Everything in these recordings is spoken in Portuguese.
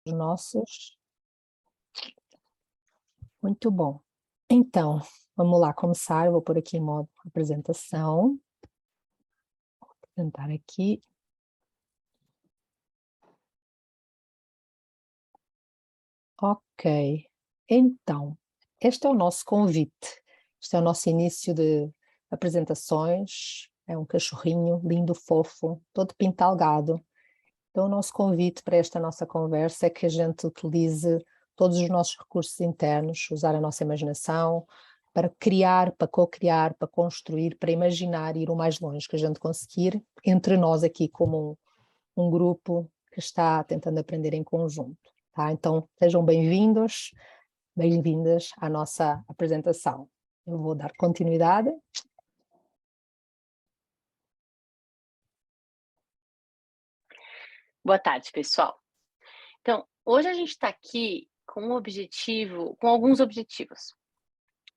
os nossos. Muito bom. Então, vamos lá começar. Eu vou pôr aqui em modo apresentação. Vou apresentar aqui. Ok. Então, este é o nosso convite. Este é o nosso início de apresentações. É um cachorrinho lindo, fofo, todo pintalgado. Então, o nosso convite para esta nossa conversa é que a gente utilize todos os nossos recursos internos, usar a nossa imaginação para criar, para co-criar, para construir, para imaginar e ir o mais longe que a gente conseguir, entre nós aqui como um grupo que está tentando aprender em conjunto, tá? Então, sejam bem-vindos, bem-vindas à nossa apresentação. Eu vou dar continuidade. Boa tarde, pessoal. Então, hoje a gente está aqui com alguns objetivos.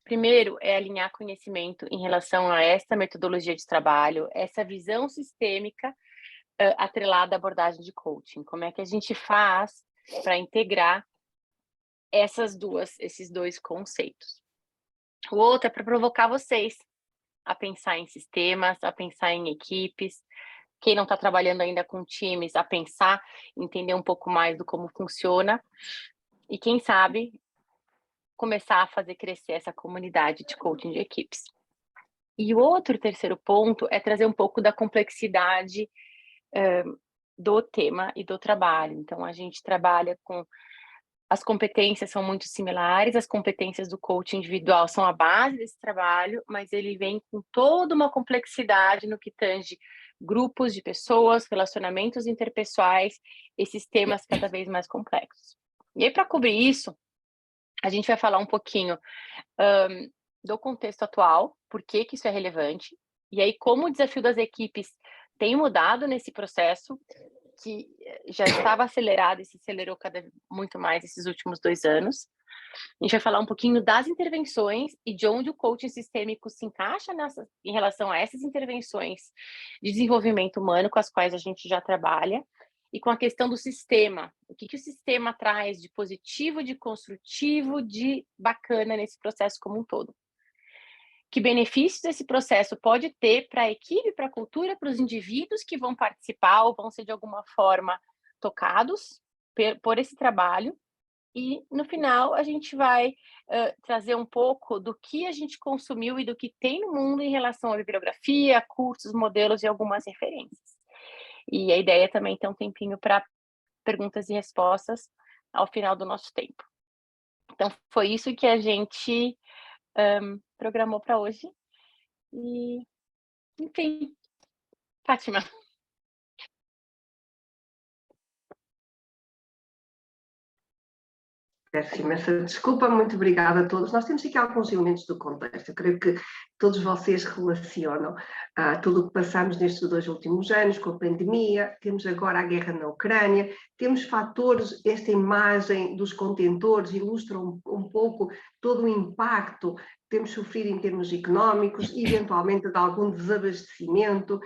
Primeiro é alinhar conhecimento em relação a essa metodologia de trabalho, essa visão sistêmica atrelada à abordagem de coaching. Como é que a gente faz para integrar esses dois conceitos? O outro é para provocar vocês a pensar em sistemas, a pensar em equipes. Quem não está trabalhando ainda com times, a pensar, entender um pouco mais do como funciona e, quem sabe, começar a fazer crescer essa comunidade de coaching de equipes. E o terceiro ponto é trazer um pouco da complexidade do tema e do trabalho. Então, a gente trabalha com... As competências são muito similares, as competências do coaching individual são a base desse trabalho, mas ele vem com toda uma complexidade no que tange grupos de pessoas, relacionamentos interpessoais, esses temas cada vez mais complexos. E aí, para cobrir isso, a gente vai falar um pouquinho do contexto atual, por que isso é relevante, e aí como o desafio das equipes tem mudado nesse processo, que já estava acelerado e se acelerou muito mais esses últimos 2 anos. A gente vai falar um pouquinho das intervenções e de onde o coaching sistêmico se encaixa em relação a essas intervenções de desenvolvimento humano com as quais a gente já trabalha, e com a questão do sistema. O que o sistema traz de positivo, de construtivo, de bacana nesse processo como um todo. Que benefícios esse processo pode ter para a equipe, para a cultura, para os indivíduos que vão participar ou vão ser de alguma forma tocados por esse trabalho. E, no final, a gente vai trazer um pouco do que a gente consumiu e do que tem no mundo em relação à bibliografia, cursos, modelos e algumas referências. E a ideia é também ter um tempinho para perguntas e respostas ao final do nosso tempo. Então, foi isso que a gente programou para hoje. E, enfim, Fátima. Peço imensa desculpa, muito obrigada a todos. Nós temos aqui alguns elementos do contexto. Eu creio que todos vocês relacionam tudo o que passamos nestes 2 últimos anos, com a pandemia, temos agora a guerra na Ucrânia, temos fatores, esta imagem dos contentores ilustra um pouco todo o impacto que temos sofrido em termos económicos, eventualmente de algum desabastecimento,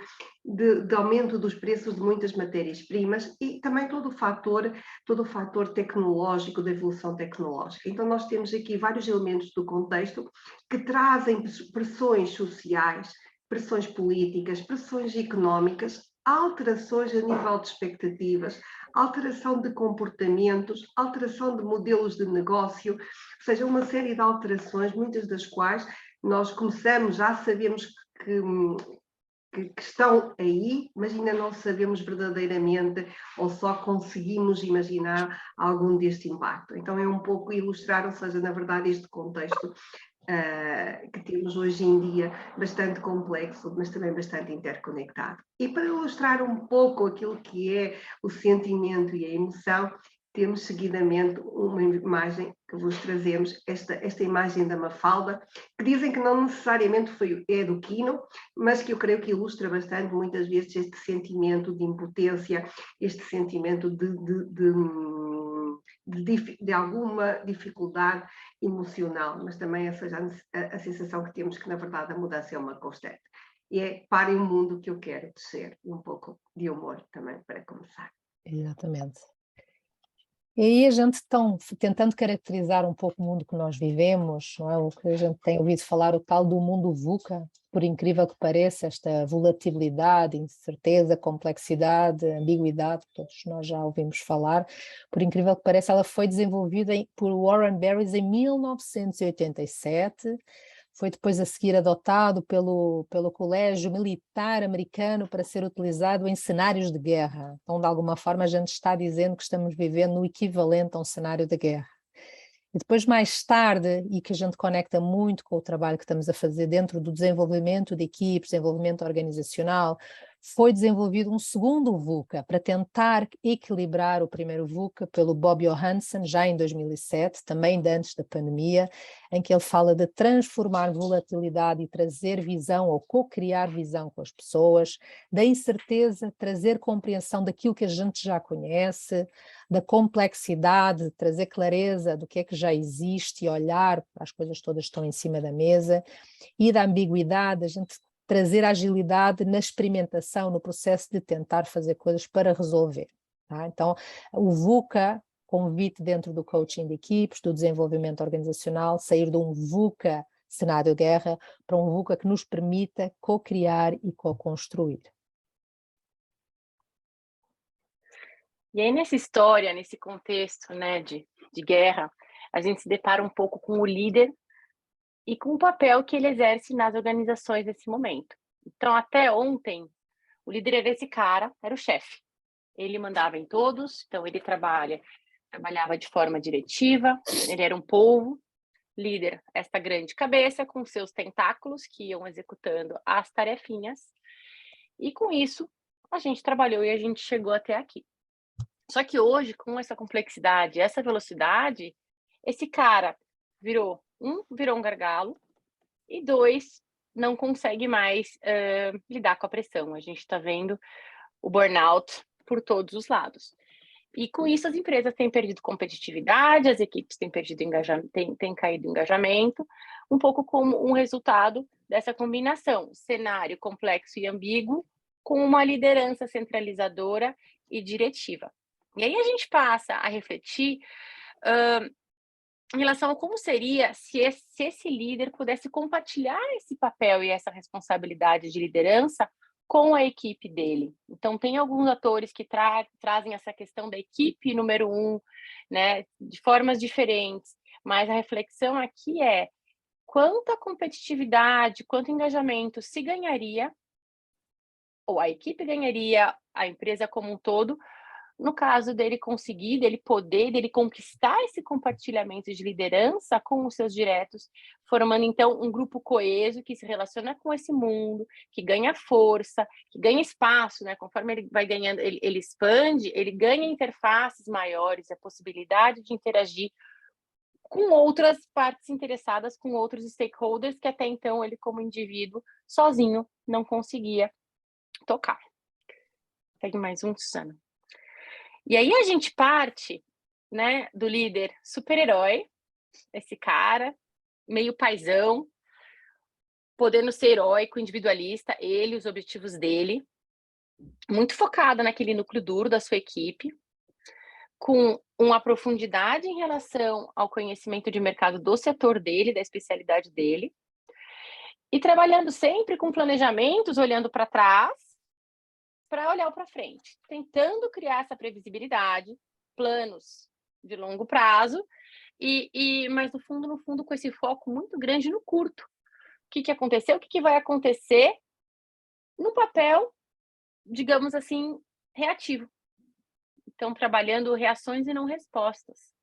de aumento dos preços de muitas matérias-primas e também todo o fator tecnológico, da evolução tecnológica. Então, nós temos aqui vários elementos do contexto que trazem pressões sociais, pressões políticas, pressões económicas, alterações a nível de expectativas, alteração de comportamentos, alteração de modelos de negócio, ou seja, uma série de alterações, muitas das quais nós já sabemos que estão aí, mas ainda não sabemos verdadeiramente ou só conseguimos imaginar algum deste impacto. Então é um pouco ilustrar, ou seja, na verdade este contexto que temos hoje em dia bastante complexo, mas também bastante interconectado. E para ilustrar um pouco aquilo que é o sentimento e a emoção, temos seguidamente uma imagem que vos trazemos, esta imagem da Mafalda, que dizem que não necessariamente é do Quino, mas que eu creio que ilustra bastante, muitas vezes, este sentimento de impotência, este sentimento de alguma dificuldade emocional, mas também a sensação que temos que, na verdade, a mudança é uma constante. E é para o mundo que eu quero descer, um pouco de humor também, para começar. Exatamente. E aí a gente tentando caracterizar um pouco o mundo que nós vivemos, não é? O que a gente tem ouvido falar, o tal do mundo VUCA, por incrível que pareça, esta volatilidade, incerteza, complexidade, ambiguidade, todos nós já ouvimos falar, por incrível que pareça, ela foi desenvolvida por Warren Barris em 1987, foi depois a seguir adotado pelo Colégio Militar Americano para ser utilizado em cenários de guerra. Então, de alguma forma, a gente está dizendo que estamos vivendo no equivalente a um cenário de guerra. E depois, mais tarde, e que a gente conecta muito com o trabalho que estamos a fazer dentro do desenvolvimento de equipes, desenvolvimento organizacional, foi desenvolvido um segundo VUCA para tentar equilibrar o primeiro VUCA pelo Bob Johansen, já em 2007, também de antes da pandemia, em que ele fala de transformar volatilidade e trazer visão ou co-criar visão com as pessoas, da incerteza, trazer compreensão daquilo que a gente já conhece, da complexidade, trazer clareza do que é que já existe e olhar para as coisas todas que estão em cima da mesa, e da ambiguidade, a gente trazer agilidade na experimentação, no processo de tentar fazer coisas para resolver. Tá? Então, o VUCA, convite dentro do coaching de equipes, do desenvolvimento organizacional, sair de um VUCA cenário de guerra para um VUCA que nos permita co-criar e co-construir. E aí, nessa história, nesse contexto, né, de guerra, a gente se depara um pouco com o líder e com o papel que ele exerce nas organizações nesse momento. Então, até ontem, o líder era esse cara, era o chefe. Ele mandava em todos, então ele trabalhava de forma diretiva, ele era um polvo, líder, esta grande cabeça com seus tentáculos que iam executando as tarefinhas. E com isso, a gente trabalhou e a gente chegou até aqui. Só que hoje, com essa complexidade, essa velocidade, esse cara virou um gargalo, e 2, não consegue mais lidar com a pressão. A gente está vendo o burnout por todos os lados. E com isso as empresas têm perdido competitividade, as equipes têm perdido engajamento, têm caído engajamento, um pouco como um resultado dessa combinação, cenário complexo e ambíguo, com uma liderança centralizadora e diretiva. E aí a gente passa a refletir em relação a como seria se esse líder pudesse compartilhar esse papel e essa responsabilidade de liderança com a equipe dele. Então, tem alguns atores que trazem essa questão da equipe número 1, né, de formas diferentes, mas a reflexão aqui é quanta competitividade, quanto engajamento se ganharia, ou a equipe ganharia, a empresa como um todo, no caso dele conseguir, dele poder, dele conquistar esse compartilhamento de liderança com os seus diretos, formando então um grupo coeso que se relaciona com esse mundo, que ganha força, que ganha espaço, né? Conforme ele vai ganhando, ele expande, ele ganha interfaces maiores, a possibilidade de interagir com outras partes interessadas, com outros stakeholders que até então ele, como indivíduo, sozinho, não conseguia tocar. Pegue mais um, Susana. E aí a gente parte, né, do líder super-herói, esse cara, meio paizão, podendo ser heróico, individualista, ele, os objetivos dele, muito focado naquele núcleo duro da sua equipe, com uma profundidade em relação ao conhecimento de mercado do setor dele, da especialidade dele, e trabalhando sempre com planejamentos, olhando para trás, para olhar para frente, tentando criar essa previsibilidade, planos de longo prazo, mas no fundo, com esse foco muito grande no curto. O que aconteceu? O que vai acontecer no papel, digamos assim, reativo. Então, trabalhando reações e não respostas.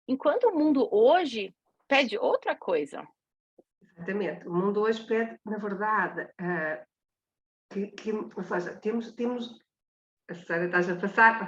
Enquanto o mundo hoje pede outra coisa. Exatamente. O mundo hoje pede, na verdade, ou seja, temos a Susana estás a passar,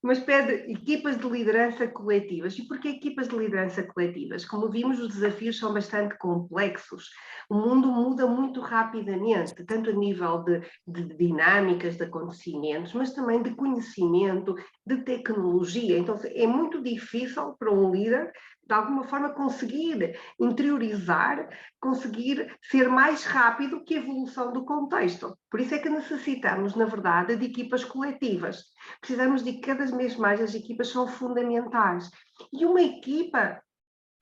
mas pede equipas de liderança coletivas. E porquê equipas de liderança coletivas? Como vimos, os desafios são bastante complexos. O mundo muda muito rapidamente, tanto a nível de dinâmicas, de acontecimentos, mas também de conhecimento, de tecnologia. Então, é muito difícil para um líder de alguma forma conseguir interiorizar, conseguir ser mais rápido que a evolução do contexto. Por isso é que necessitamos, na verdade, de equipas coletivas. Precisamos de cada vez mais, as equipas são fundamentais. E uma equipa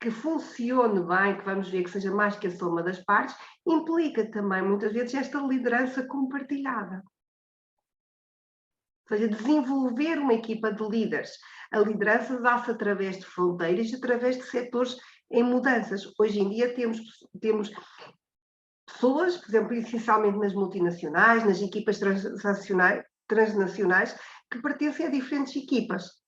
que funcione bem, que vamos ver que seja mais que a soma das partes, implica também, muitas vezes, esta liderança compartilhada. Ou seja, desenvolver uma equipa de líderes. A liderança dá-se através de fronteiras e através de setores em mudanças. Hoje em dia temos pessoas, por exemplo, essencialmente nas multinacionais, nas equipas transnacionais, que pertencem a diferentes equipas.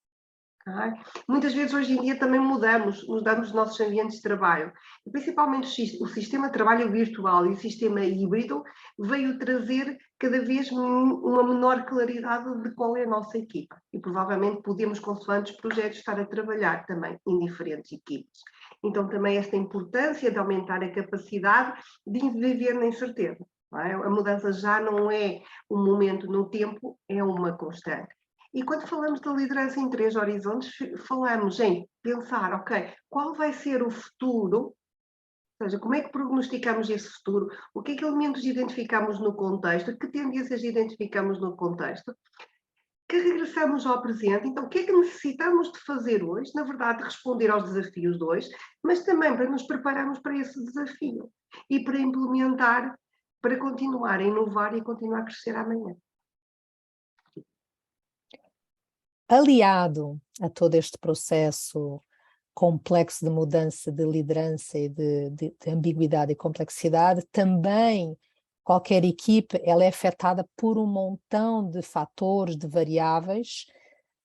Muitas vezes hoje em dia também mudamos os nossos ambientes de trabalho. E principalmente o sistema de trabalho virtual e o sistema híbrido veio trazer cada vez uma menor claridade de qual é a nossa equipa. E provavelmente podemos, consoante os projetos, estar a trabalhar também em diferentes equipas. Então também esta importância de aumentar a capacidade de viver na incerteza. A mudança já não é um momento no tempo, é uma constante. E quando falamos da liderança em 3 horizontes, falamos em pensar, ok, qual vai ser o futuro? Ou seja, como é que prognosticamos esse futuro? O que é que elementos identificamos no contexto? Que tendências identificamos no contexto? Que regressamos ao presente? Então, o que é que necessitamos de fazer hoje? Na verdade, responder aos desafios de hoje, mas também para nos prepararmos para esse desafio e para implementar, para continuar a inovar e continuar a crescer amanhã. Aliado a todo este processo complexo de mudança de liderança e de ambiguidade e complexidade, também qualquer equipe ela é afetada por um montão de fatores, de variáveis,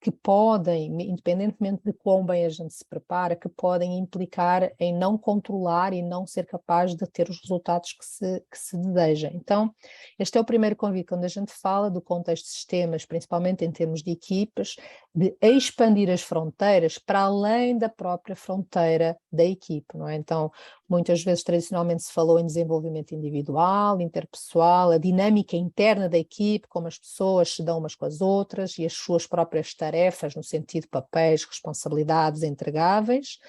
que podem, independentemente de quão bem a gente se prepara, que podem implicar em não controlar e não ser capaz de ter os resultados que se deseja. Então, este é o primeiro convite, quando a gente fala do contexto de sistemas, principalmente em termos de equipas, de expandir as fronteiras para além da própria fronteira da equipe, não é? Então, muitas vezes, tradicionalmente, se falou em desenvolvimento individual, interpessoal, a dinâmica interna da equipe, como as pessoas se dão umas com as outras e as suas próprias tarefas, no sentido de papéis, responsabilidades entregáveis,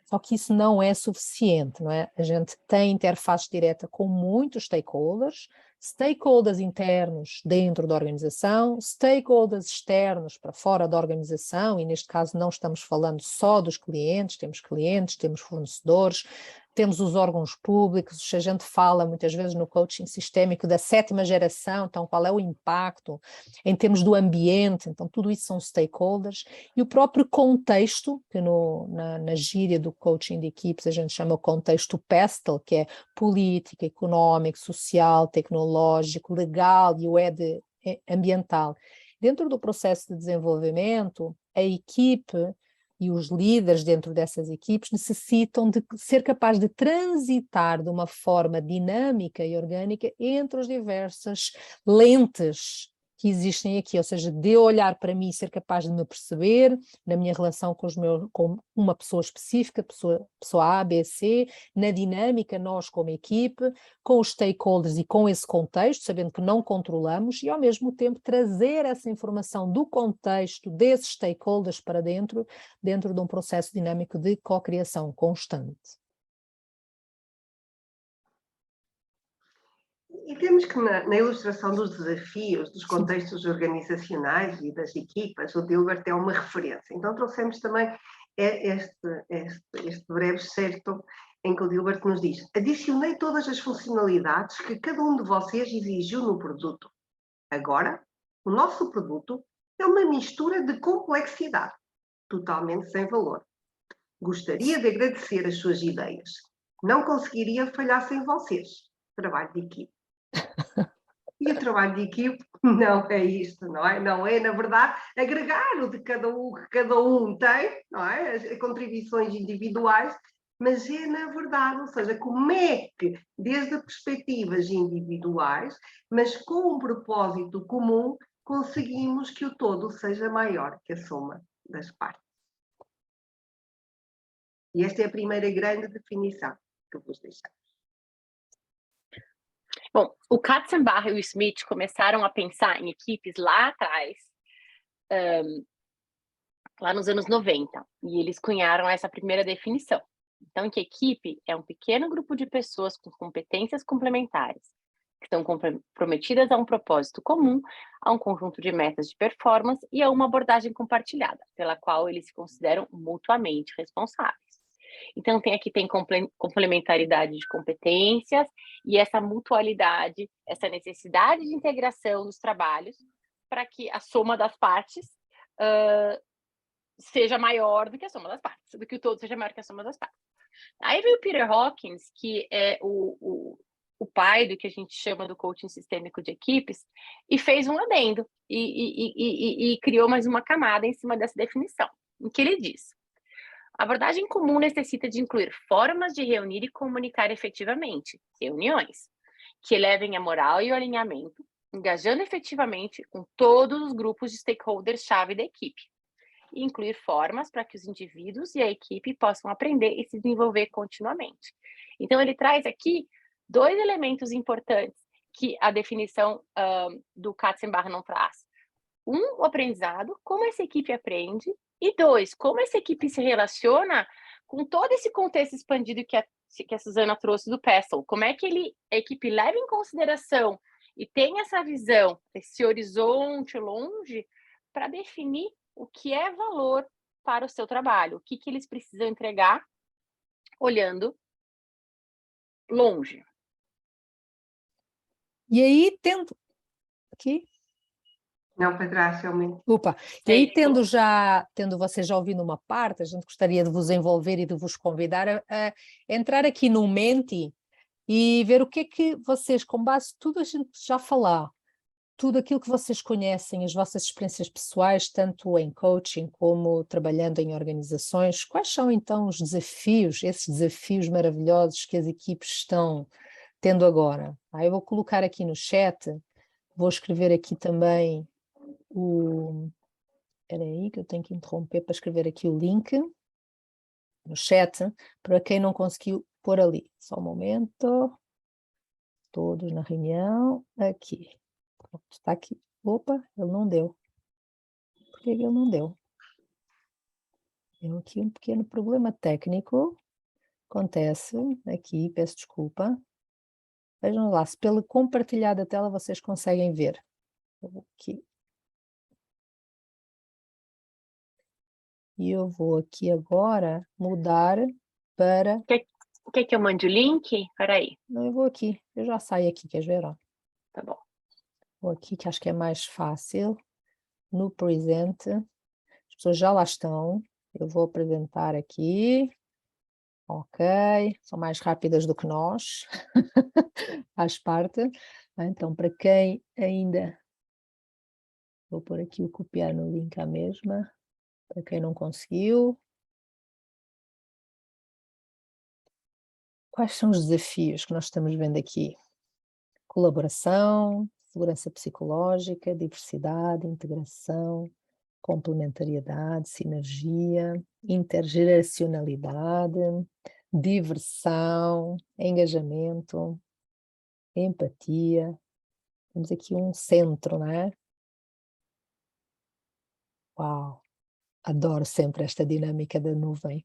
só que isso não é suficiente, não é? A gente tem interface direta com muitos stakeholders internos dentro da organização, stakeholders externos para fora da organização, e neste caso não estamos falando só dos clientes, temos fornecedores, temos os órgãos públicos, a gente fala muitas vezes no coaching sistémico da 7ª geração, então qual é o impacto em termos do ambiente, então tudo isso são stakeholders, e o próprio contexto, que na gíria do coaching de equipes a gente chama o contexto PESTEL, que é político, económico, social, tecnológico, legal e o ambiental. Dentro do processo de desenvolvimento, a equipe e os líderes dentro dessas equipes necessitam de ser capaz de transitar de uma forma dinâmica e orgânica entre as diversas lentes que existem aqui, ou seja, de olhar para mim e ser capaz de me perceber na minha relação com uma pessoa específica, pessoa A, B, C, na dinâmica, nós como equipe, com os stakeholders e com esse contexto, sabendo que não controlamos, e ao mesmo tempo trazer essa informação do contexto desses stakeholders para dentro de um processo dinâmico de cocriação constante. E temos que, na ilustração dos desafios, dos contextos organizacionais e das equipas, o Dilbert é uma referência. Então trouxemos também este breve excerto em que o Dilbert nos diz: adicionei todas as funcionalidades que cada um de vocês exigiu no produto. Agora, o nosso produto é uma mistura de complexidade, totalmente sem valor. Gostaria de agradecer as suas ideias. Não conseguiria falhar sem vocês. Trabalho de equipe. E o trabalho de equipe não é isto, não é? Não é, na verdade, agregar o de cada um que cada um tem, não é? As contribuições individuais, mas é na verdade, ou seja, como é que, desde perspectivas individuais, mas com um propósito comum, conseguimos que o todo seja maior que a soma das partes. E esta é a primeira grande definição que eu vos deixar. Bom, o Katzenbach e o Smith começaram a pensar em equipes lá atrás, lá nos anos 90, e eles cunharam essa primeira definição. Então, que equipe é um pequeno grupo de pessoas com competências complementares, que estão comprometidas a um propósito comum, a um conjunto de metas de performance e a uma abordagem compartilhada, pela qual eles se consideram mutuamente responsáveis. Então, tem complementaridade de competências e essa mutualidade, essa necessidade de integração dos trabalhos para que a soma das partes seja maior do que a soma das partes, do que o todo seja maior que a soma das partes. Aí veio o Peter Hawkins, que é o pai do que a gente chama do coaching sistêmico de equipes, e fez um adendo e criou mais uma camada em cima dessa definição, em que ele diz: a abordagem comum necessita de incluir formas de reunir e comunicar efetivamente, reuniões, que elevem a moral e o alinhamento, engajando efetivamente com todos os grupos de stakeholders-chave da equipe, e incluir formas para que os indivíduos e a equipe possam aprender e se desenvolver continuamente. Então, ele traz aqui 2 elementos importantes que a definição do Katzenbach não traz. 1, o aprendizado, como essa equipe aprende, e 2, como essa equipe se relaciona com todo esse contexto expandido que a Suzana trouxe do Pestle. Como é que a equipe leva em consideração e tem essa visão, esse horizonte longe, para definir o que é valor para o seu trabalho, o que eles precisam entregar olhando longe. E aí, tendo... Aqui? Não, para trás, realmente. Opa, e aí tendo vocês já ouvido uma parte, a gente gostaria de vos envolver e de vos convidar a entrar aqui no Menti e ver o que é que vocês, com base em tudo a gente já falar, tudo aquilo que vocês conhecem, as vossas experiências pessoais, tanto em coaching como trabalhando em organizações, quais são então os desafios, esses desafios maravilhosos que as equipes estão tendo agora? Eu vou colocar aqui no chat, vou escrever aqui também Espera aí que eu tenho que interromper para escrever aqui o link no chat, para quem não conseguiu pôr ali. Só um momento. Todos na reunião. Aqui. Pronto, está aqui. Opa, ele não deu. Por que ele não deu? Deu aqui um pequeno problema técnico. Acontece aqui, peço desculpa. Vejam lá, se pelo compartilhar da tela vocês conseguem ver. Aqui. E eu vou aqui agora mudar para... Quer que eu mande o link? Espera aí. Não, eu vou aqui. Eu já saio aqui, queres ver? Ó. Tá bom. Vou aqui que acho que é mais fácil. No presente. As pessoas já lá estão. Eu vou apresentar aqui. Ok. São mais rápidas do que nós. Faz parte. Então, para quem ainda... Vou pôr aqui o copiar no link à mesma. Para quem não conseguiu. Quais são os desafios que nós estamos vendo aqui? Colaboração, segurança psicológica, diversidade, integração, complementariedade, sinergia, intergeracionalidade, diversão, engajamento, empatia. Temos aqui um centro, não é? Uau! Adoro sempre esta dinâmica da nuvem.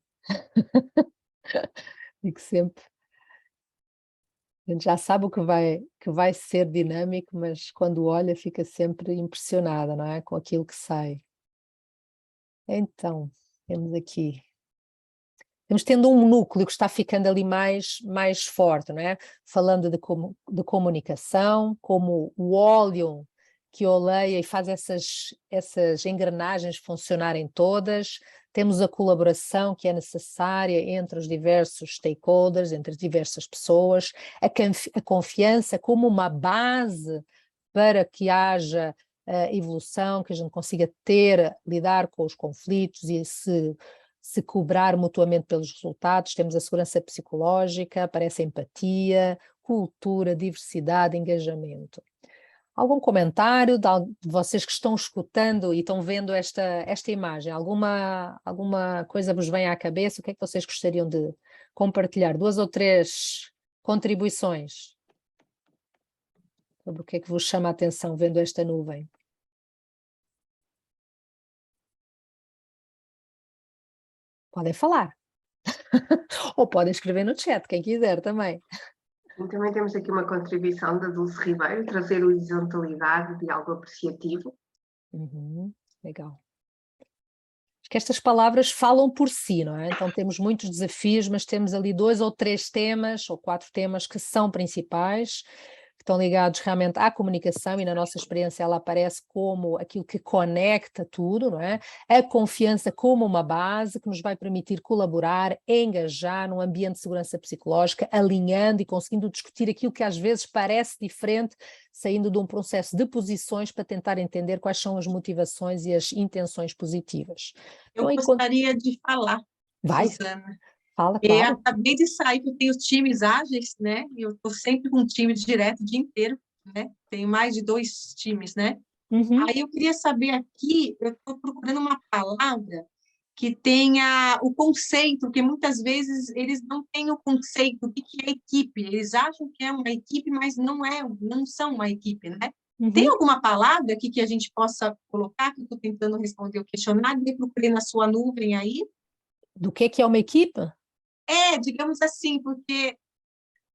Digo sempre. A gente já sabe o que vai ser dinâmico, mas quando olha fica sempre impressionada, não é? Com aquilo que sai. Então, temos aqui... Temos tendo um núcleo que está ficando ali mais forte, não é? Falando de comunicação, como o óleo que oleia e faz essas engrenagens funcionarem todas. Temos a colaboração que é necessária entre os diversos stakeholders, entre as diversas pessoas, a confiança como uma base para que haja evolução, que a gente consiga lidar com os conflitos e se cobrar mutuamente pelos resultados. Temos a segurança psicológica, aparece a empatia, cultura, diversidade, engajamento. Algum comentário de vocês que estão escutando e estão vendo esta imagem? Alguma coisa vos vem à cabeça? O que é que vocês gostariam de compartilhar? 2 ou 3 contribuições sobre o que é que vos chama a atenção vendo esta nuvem? podem falar. Ou podem escrever no chat, quem quiser também. E também temos aqui uma contribuição da Dulce Ribeiro, trazer horizontalidade, diálogo apreciativo. Legal. Acho que estas palavras falam por si, não é? Então temos muitos desafios, mas temos ali 2 ou 3 temas, ou 4 temas que são principais, que estão ligados realmente à comunicação, e na nossa experiência ela aparece como aquilo que conecta tudo, não é? A confiança como uma base que nos vai permitir colaborar, engajar num ambiente de segurança psicológica, alinhando e conseguindo discutir aquilo que às vezes parece diferente, saindo de um processo de posições para tentar entender quais são as motivações e as intenções positivas. Eu Então, gostaria de falar, vai, Suzana. fala, Eu claro. acabei de sair, porque eu tenho times ágeis, né? Eu estou sempre com um time direto o dia inteiro, né? Tenho mais de 2 times, né? Aí eu queria saber aqui, eu estou procurando uma palavra que tenha o conceito, porque muitas vezes eles não têm o conceito do que é equipe. Eles acham que é uma equipe, mas não são uma equipe, né? Tem alguma palavra aqui que a gente possa colocar, que eu estou tentando responder o questionário, e procurei na sua nuvem aí? Do que é uma equipe? Digamos assim, porque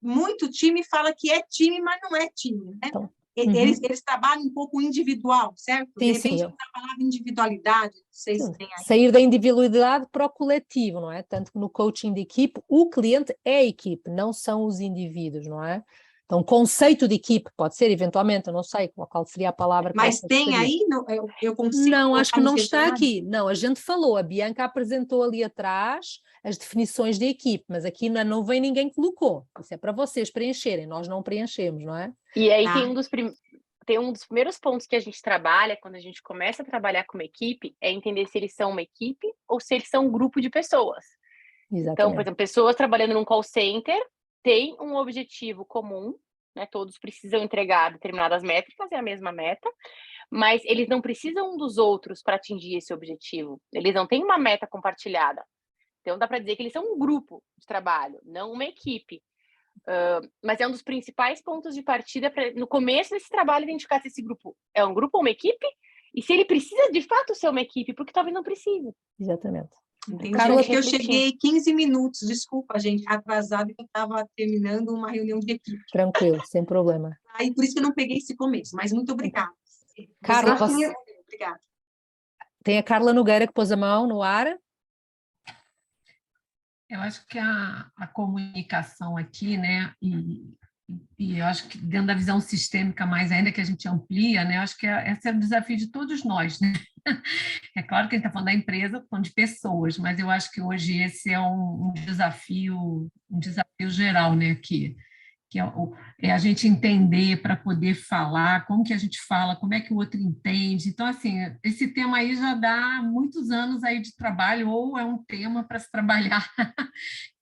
muito time fala que é time, mas não é time, né? Então, eles trabalham um pouco individual, certo? Sim, De repente, sim. a palavra individualidade, não sei se tem aí. Sair da individualidade para o coletivo, não é? Tanto que no coaching de equipe, o cliente é a equipe, não são os indivíduos, não é? Então, conceito de equipe pode ser, eventualmente, eu não sei qual seria a palavra que Mas você tem gostaria. aí? Eu consigo Não, acho colocar que no não está questionário? aqui. Não, a gente falou, a Bianca apresentou ali atrás as definições de equipe, mas aqui na nuvem ninguém colocou. Isso é para vocês preencherem, nós não preenchemos, não é? E aí Tá. tem um dos primeiros pontos que a gente trabalha, quando a gente começa a trabalhar com uma equipe, é entender se eles são uma equipe ou se eles são um grupo de pessoas. Exatamente. Então, por exemplo, pessoas trabalhando num call center têm um objetivo comum, né? Todos precisam entregar determinadas métricas, é a mesma meta, mas eles não precisam um dos outros para atingir esse objetivo. Eles não têm uma meta compartilhada. Então, dá para dizer que eles são um grupo de trabalho, não uma equipe. Mas é um dos principais pontos de partida para, no começo desse trabalho, identificar se esse grupo é um grupo ou uma equipe, e se ele precisa de fato ser uma equipe, porque talvez não precise. Exatamente. Entendi. Carla, Eu cheguei 15 minutos, desculpa, gente, atrasada, que eu estava terminando uma reunião de equipe. Tranquilo, sem problema. Aí, por isso que eu não peguei esse começo, mas muito obrigada. Carla, Obrigada. tem a Carla Nogueira que pôs a mão no ar. Eu acho que a comunicação aqui, né, e eu acho que dentro da visão sistêmica mais ainda que a gente amplia, né, eu acho que esse é o desafio de todos nós, né? É claro que a gente está falando da empresa, falando de pessoas, mas eu acho que hoje esse é um desafio geral, né, que é a gente entender para poder falar, como que a gente fala, como é que o outro entende. Então, assim, esse tema aí já dá muitos anos aí de trabalho, ou é um tema para se trabalhar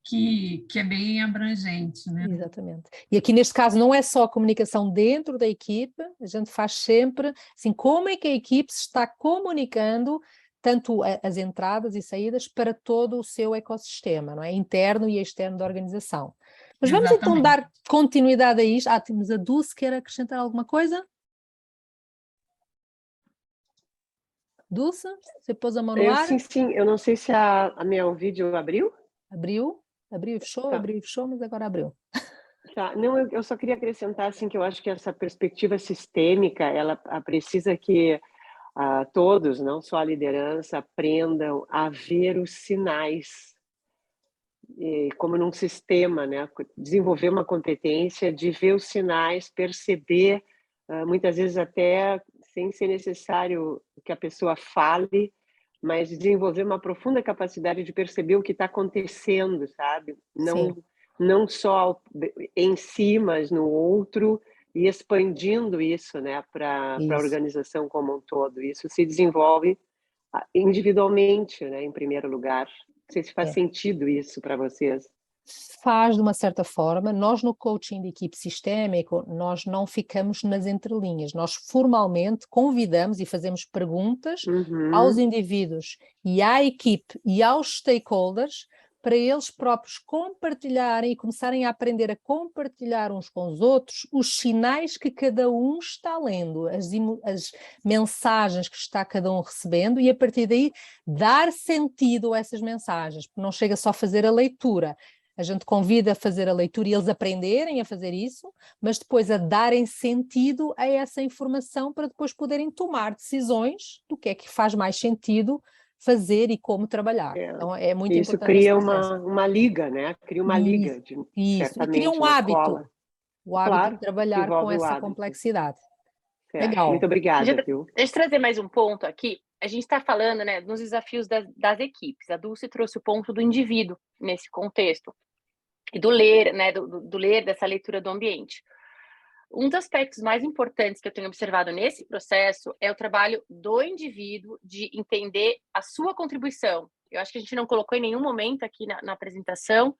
que é bem abrangente, né? Exatamente. E aqui neste caso não é só a comunicação dentro da equipe, a gente faz sempre, assim, como é que a equipe se está comunicando tanto as entradas e saídas para todo o seu ecossistema, não é? Interno e externo da organização. Mas vamos então dar continuidade a isto. Temos a Dulce, quer acrescentar alguma coisa? Dulce, você pôs a mão no ar? Sim, eu não sei se a meu vídeo abriu. Abriu e fechou, Tá. Abriu e fechou, mas agora abriu. Tá, não, eu só queria acrescentar assim, que eu acho que essa perspectiva sistêmica, ela precisa que todos, não só a liderança, aprendam a ver os sinais, como num sistema, né? Desenvolver uma competência de ver os sinais, perceber, muitas vezes até sem ser necessário que a pessoa fale, mas desenvolver uma profunda capacidade de perceber o que está acontecendo, sabe? Não só em si, mas no outro, e expandindo isso, né, para a organização como um todo. Isso se desenvolve individualmente, né, em primeiro lugar. Não sei se faz sentido isso para vocês. Faz de uma certa forma. Nós no coaching de equipe sistémico, nós não ficamos nas entrelinhas, nós formalmente convidamos e fazemos perguntas aos indivíduos e à equipe e aos stakeholders para eles próprios compartilharem e começarem a aprender a compartilhar uns com os outros os sinais que cada um está lendo, as mensagens que está cada um recebendo, e a partir daí dar sentido a essas mensagens, porque não chega só a fazer a leitura. A gente convida a fazer a leitura e eles aprenderem a fazer isso, mas depois a darem sentido a essa informação para depois poderem tomar decisões do que é que faz mais sentido fazer e como trabalhar. Então é muito isso importante cria esse processo. uma liga, né? Cria uma liga, Isso. E cria certamente, um uma hábito, cola. o hábito Claro, de trabalhar com envolve o essa hábito. complexidade. Certo. Legal. Muito obrigada, viu? Deixa eu trazer mais um ponto aqui. A gente está falando, né, nos desafios das equipes. A Dulce trouxe o ponto do indivíduo nesse contexto e do ler, né, do ler, dessa leitura do ambiente. Um dos aspectos mais importantes que eu tenho observado nesse processo é o trabalho do indivíduo, de entender a sua contribuição. Eu acho que a gente não colocou em nenhum momento aqui na apresentação,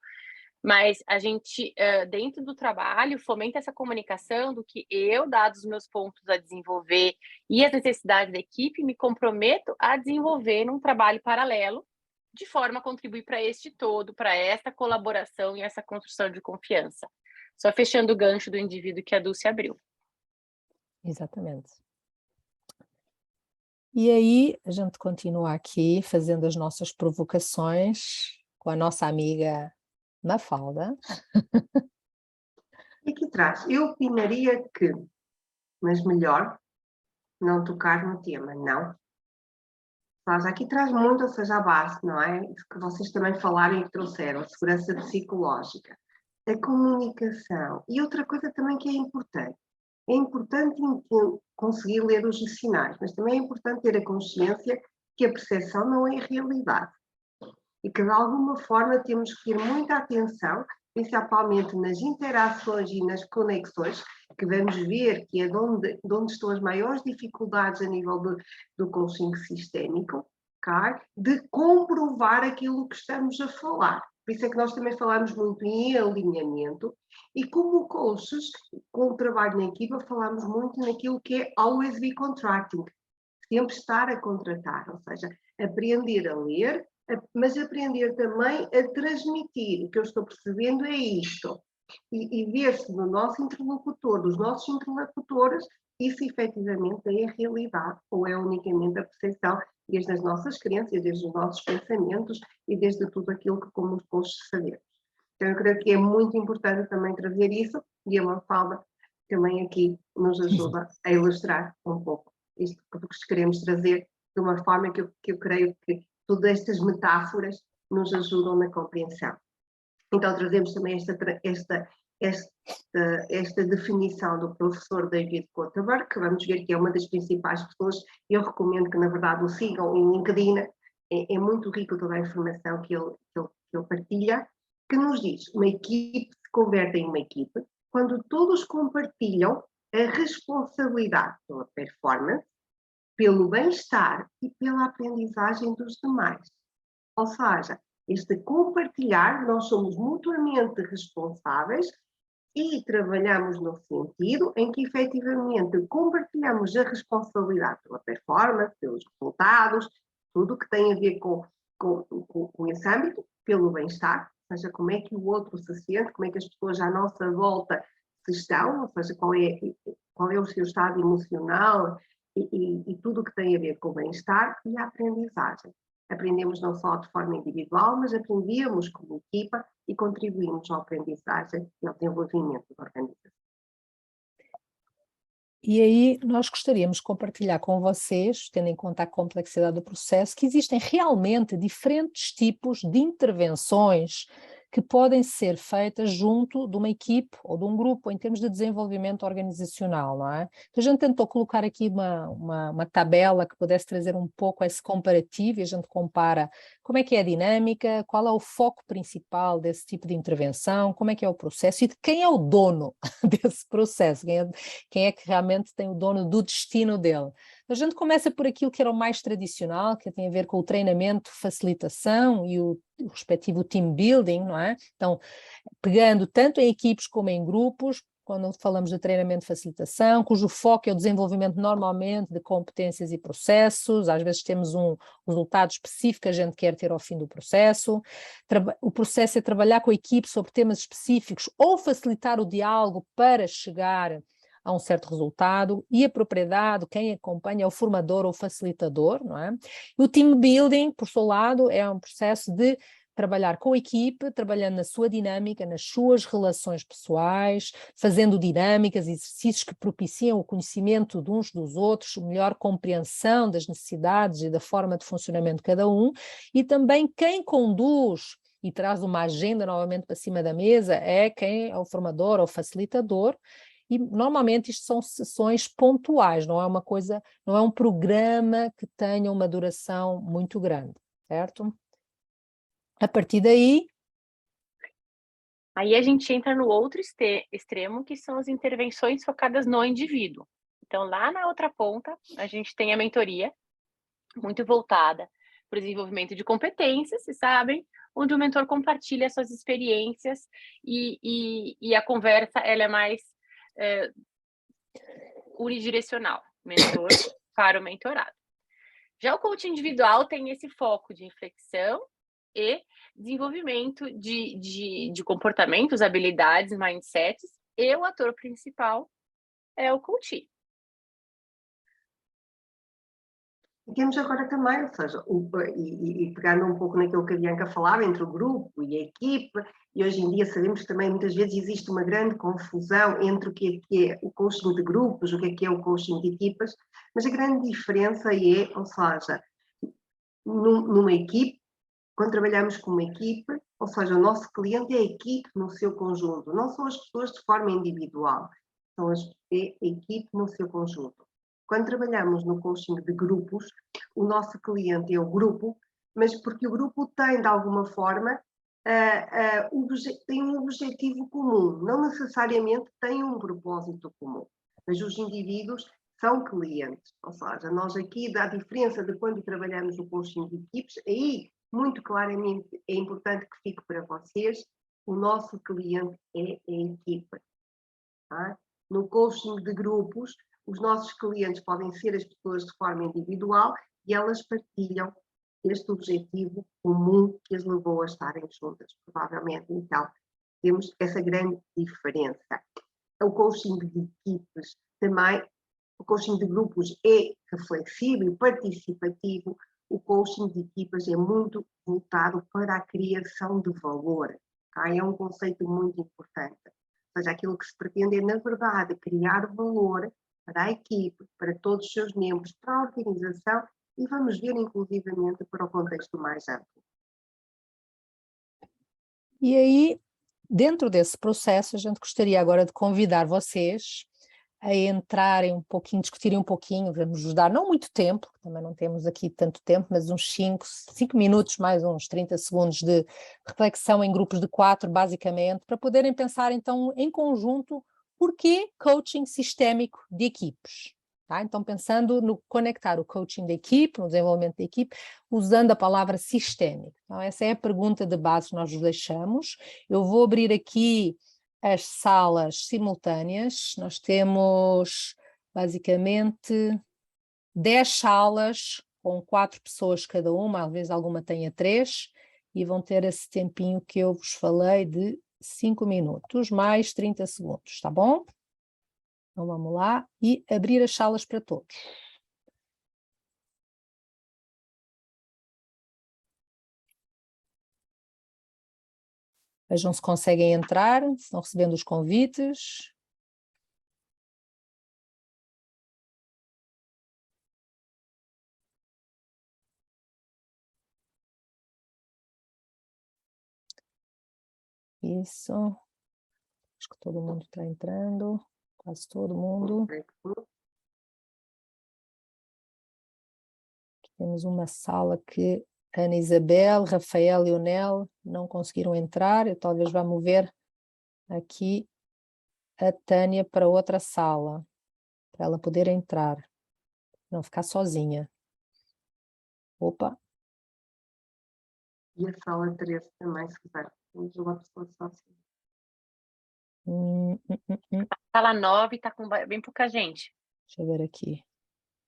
mas a gente, dentro do trabalho, fomenta essa comunicação do que eu, dados os meus pontos a desenvolver e as necessidades da equipe, me comprometo a desenvolver num trabalho paralelo, de forma a contribuir para este todo, para essa colaboração e essa construção de confiança. Só fechando o gancho do indivíduo que a Dulce abriu. Exatamente. E aí, a gente continua aqui fazendo as nossas provocações com a nossa amiga Mafalda. E aqui traz, eu opinaria que, mas melhor, não tocar no tema, não. Mas aqui traz muito, ou seja, a base, não é? Isso que vocês também falaram e que trouxeram, a segurança psicológica, a comunicação. E outra coisa também que é importante conseguir ler os sinais, mas também é importante ter a consciência que a percepção não é a realidade. E que de alguma forma temos que ter muita atenção, principalmente nas interações e nas conexões, que vamos ver que é de onde estão as maiores dificuldades a nível do coaching sistémico, okay? De comprovar aquilo que estamos a falar. Por isso é que nós também falamos muito em alinhamento, e como coaches, com o trabalho na equipa, falamos muito naquilo que é always be contracting, sempre estar a contratar, ou seja, aprender a ler, mas aprender também a transmitir. O que eu estou percebendo é isto. E ver-se do nosso interlocutor, dos nossos interlocutores, isso efetivamente é a realidade ou é unicamente a percepção, desde as nossas crenças, desde os nossos pensamentos e desde tudo aquilo que como coaches sabemos. Então eu creio que é muito importante também trazer isso, e a Mafalda também aqui nos ajuda a ilustrar um pouco isto que queremos trazer de uma forma que eu creio que todas estas metáforas nos ajudam na compreensão. Então trazemos também esta definição do professor David Kottenberg, que vamos ver que é uma das principais pessoas. Eu recomendo que na verdade o sigam em LinkedIn, é muito rico toda a informação que ele partilha, que nos diz: uma equipe se converte em uma equipe quando todos compartilham a responsabilidade pela performance, pelo bem-estar e pela aprendizagem dos demais. Ou seja, este compartilhar, nós somos mutuamente responsáveis e trabalhamos no sentido em que efetivamente compartilhamos a responsabilidade pela performance, pelos resultados, tudo o que tem a ver com esse âmbito, pelo bem-estar, ou seja, como é que o outro se sente, como é que as pessoas à nossa volta se estão, ou seja, qual é o seu estado emocional e tudo o que tem a ver com o bem-estar e a aprendizagem. Aprendemos não só de forma individual, mas aprendemos como equipa e contribuímos à aprendizagem e ao desenvolvimento da organização. E aí nós gostaríamos de compartilhar com vocês, tendo em conta a complexidade do processo, que existem realmente diferentes tipos de intervenções que podem ser feitas junto de uma equipe ou de um grupo em termos de desenvolvimento organizacional, não é? Então, a gente tentou colocar aqui uma tabela que pudesse trazer um pouco esse comparativo, e a gente compara como é que é a dinâmica, qual é o foco principal desse tipo de intervenção, como é que é o processo e de quem é o dono desse processo, quem é que realmente tem o dono do destino dele. A gente começa por aquilo que era o mais tradicional, que tem a ver com o treinamento, facilitação e o respectivo team building, não é? Então, pegando tanto em equipes como em grupos, quando falamos de treinamento de facilitação, cujo foco é o desenvolvimento normalmente de competências e processos. Às vezes temos um resultado específico que a gente quer ter ao fim do processo. O processo é trabalhar com a equipe sobre temas específicos ou facilitar o diálogo para chegar a um certo resultado. E a propriedade, quem acompanha é o formador ou facilitador, não é? O team building, por seu lado, é um processo de trabalhar com a equipe, trabalhando na sua dinâmica, nas suas relações pessoais, fazendo dinâmicas, exercícios que propiciam o conhecimento de uns dos outros, melhor compreensão das necessidades e da forma de funcionamento de cada um, e também quem conduz e traz uma agenda novamente para cima da mesa é quem é o formador ou facilitador, e normalmente isto são sessões pontuais, não é uma coisa, não é um programa que tenha uma duração muito grande, certo? A partir daí... Aí a gente entra no outro extremo, que são as intervenções focadas no indivíduo. Então, lá na outra ponta, a gente tem a mentoria, muito voltada para o desenvolvimento de competências, vocês sabem, onde o mentor compartilha suas experiências e a conversa ela é mais unidirecional, mentor para o mentorado. Já o coaching individual tem esse foco de reflexão e desenvolvimento de comportamentos, habilidades, mindsets, e o ator principal é o coach. E temos agora também, ou seja, pegando um pouco naquilo que a Bianca falava, entre o grupo e a equipe, e hoje em dia sabemos que também muitas vezes existe uma grande confusão entre o que é o coaching de grupos, o que é o coaching de equipas, mas a grande diferença é, ou seja, numa equipe, quando trabalhamos com uma equipe, ou seja, o nosso cliente é a equipe no seu conjunto, não são as pessoas de forma individual, é a equipe no seu conjunto. Quando trabalhamos no coaching de grupos, o nosso cliente é o grupo, mas porque o grupo tem, de alguma forma, tem um objetivo comum, não necessariamente tem um propósito comum, mas os indivíduos são clientes, ou seja, nós aqui, da diferença de quando trabalhamos no coaching de equipes, aí, muito claramente, é importante que fique para vocês, o nosso cliente é a equipa. Tá? No coaching de grupos, os nossos clientes podem ser as pessoas de forma individual e elas partilham este objetivo comum que as levou a estarem juntas, provavelmente. Então, temos essa grande diferença. O coaching de equipes também, o coaching de grupos é reflexivo e participativo, o coaching de equipas é muito voltado para a criação de valor. Tá? É um conceito muito importante. Ou seja, aquilo que se pretende é, na verdade, criar valor para a equipe, para todos os seus membros, para a organização e vamos ver, inclusivamente, para o contexto mais amplo. E aí, dentro desse processo, a gente gostaria agora de convidar vocês a entrarem um pouquinho, discutirem um pouquinho, vamos nos dar não muito tempo, também não temos aqui tanto tempo, mas uns 5 minutos, mais uns 30 segundos de reflexão em grupos de 4, basicamente, para poderem pensar então em conjunto porquê coaching sistémico de equipes. Tá? Então pensando no conectar o coaching da equipe, no desenvolvimento da equipe, usando a palavra sistémico. Então essa é a pergunta de base que nós nos deixamos. Eu vou abrir aqui as salas simultâneas, nós temos basicamente 10 salas com 4 pessoas cada uma, às vezes alguma tenha 3, e vão ter esse tempinho que eu vos falei de 5 minutos, mais 30 segundos, tá bom? Então vamos lá e abrir as salas para todos. Vejam se conseguem entrar, se estão recebendo os convites. Isso. Acho que todo mundo está entrando, quase todo mundo. Aqui temos uma sala que Ana Isabel, Rafael e Leonel não conseguiram entrar. Eu talvez vá mover aqui a Tânia para outra sala, para ela poder entrar, não ficar sozinha. Opa! E a sala 13 também, se quiser. Temos uma pessoa sozinha. A sala 9 está com bem pouca gente. Deixa eu ver aqui.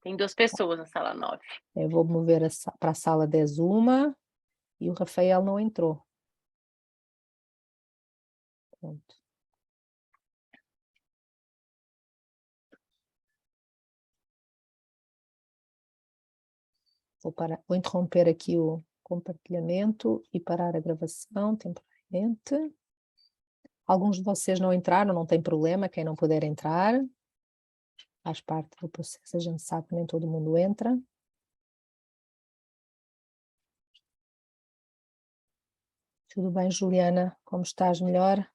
Tem 2 pessoas na sala 9. Eu vou mover para a sala 10 uma e o Rafael não entrou. Pronto. Vou interromper aqui o compartilhamento e parar a gravação temporariamente. Alguns de vocês não entraram, não tem problema, quem não puder entrar. Faz parte do processo, a gente sabe que nem todo mundo entra. Tudo bem, Juliana? Como estás? Melhor?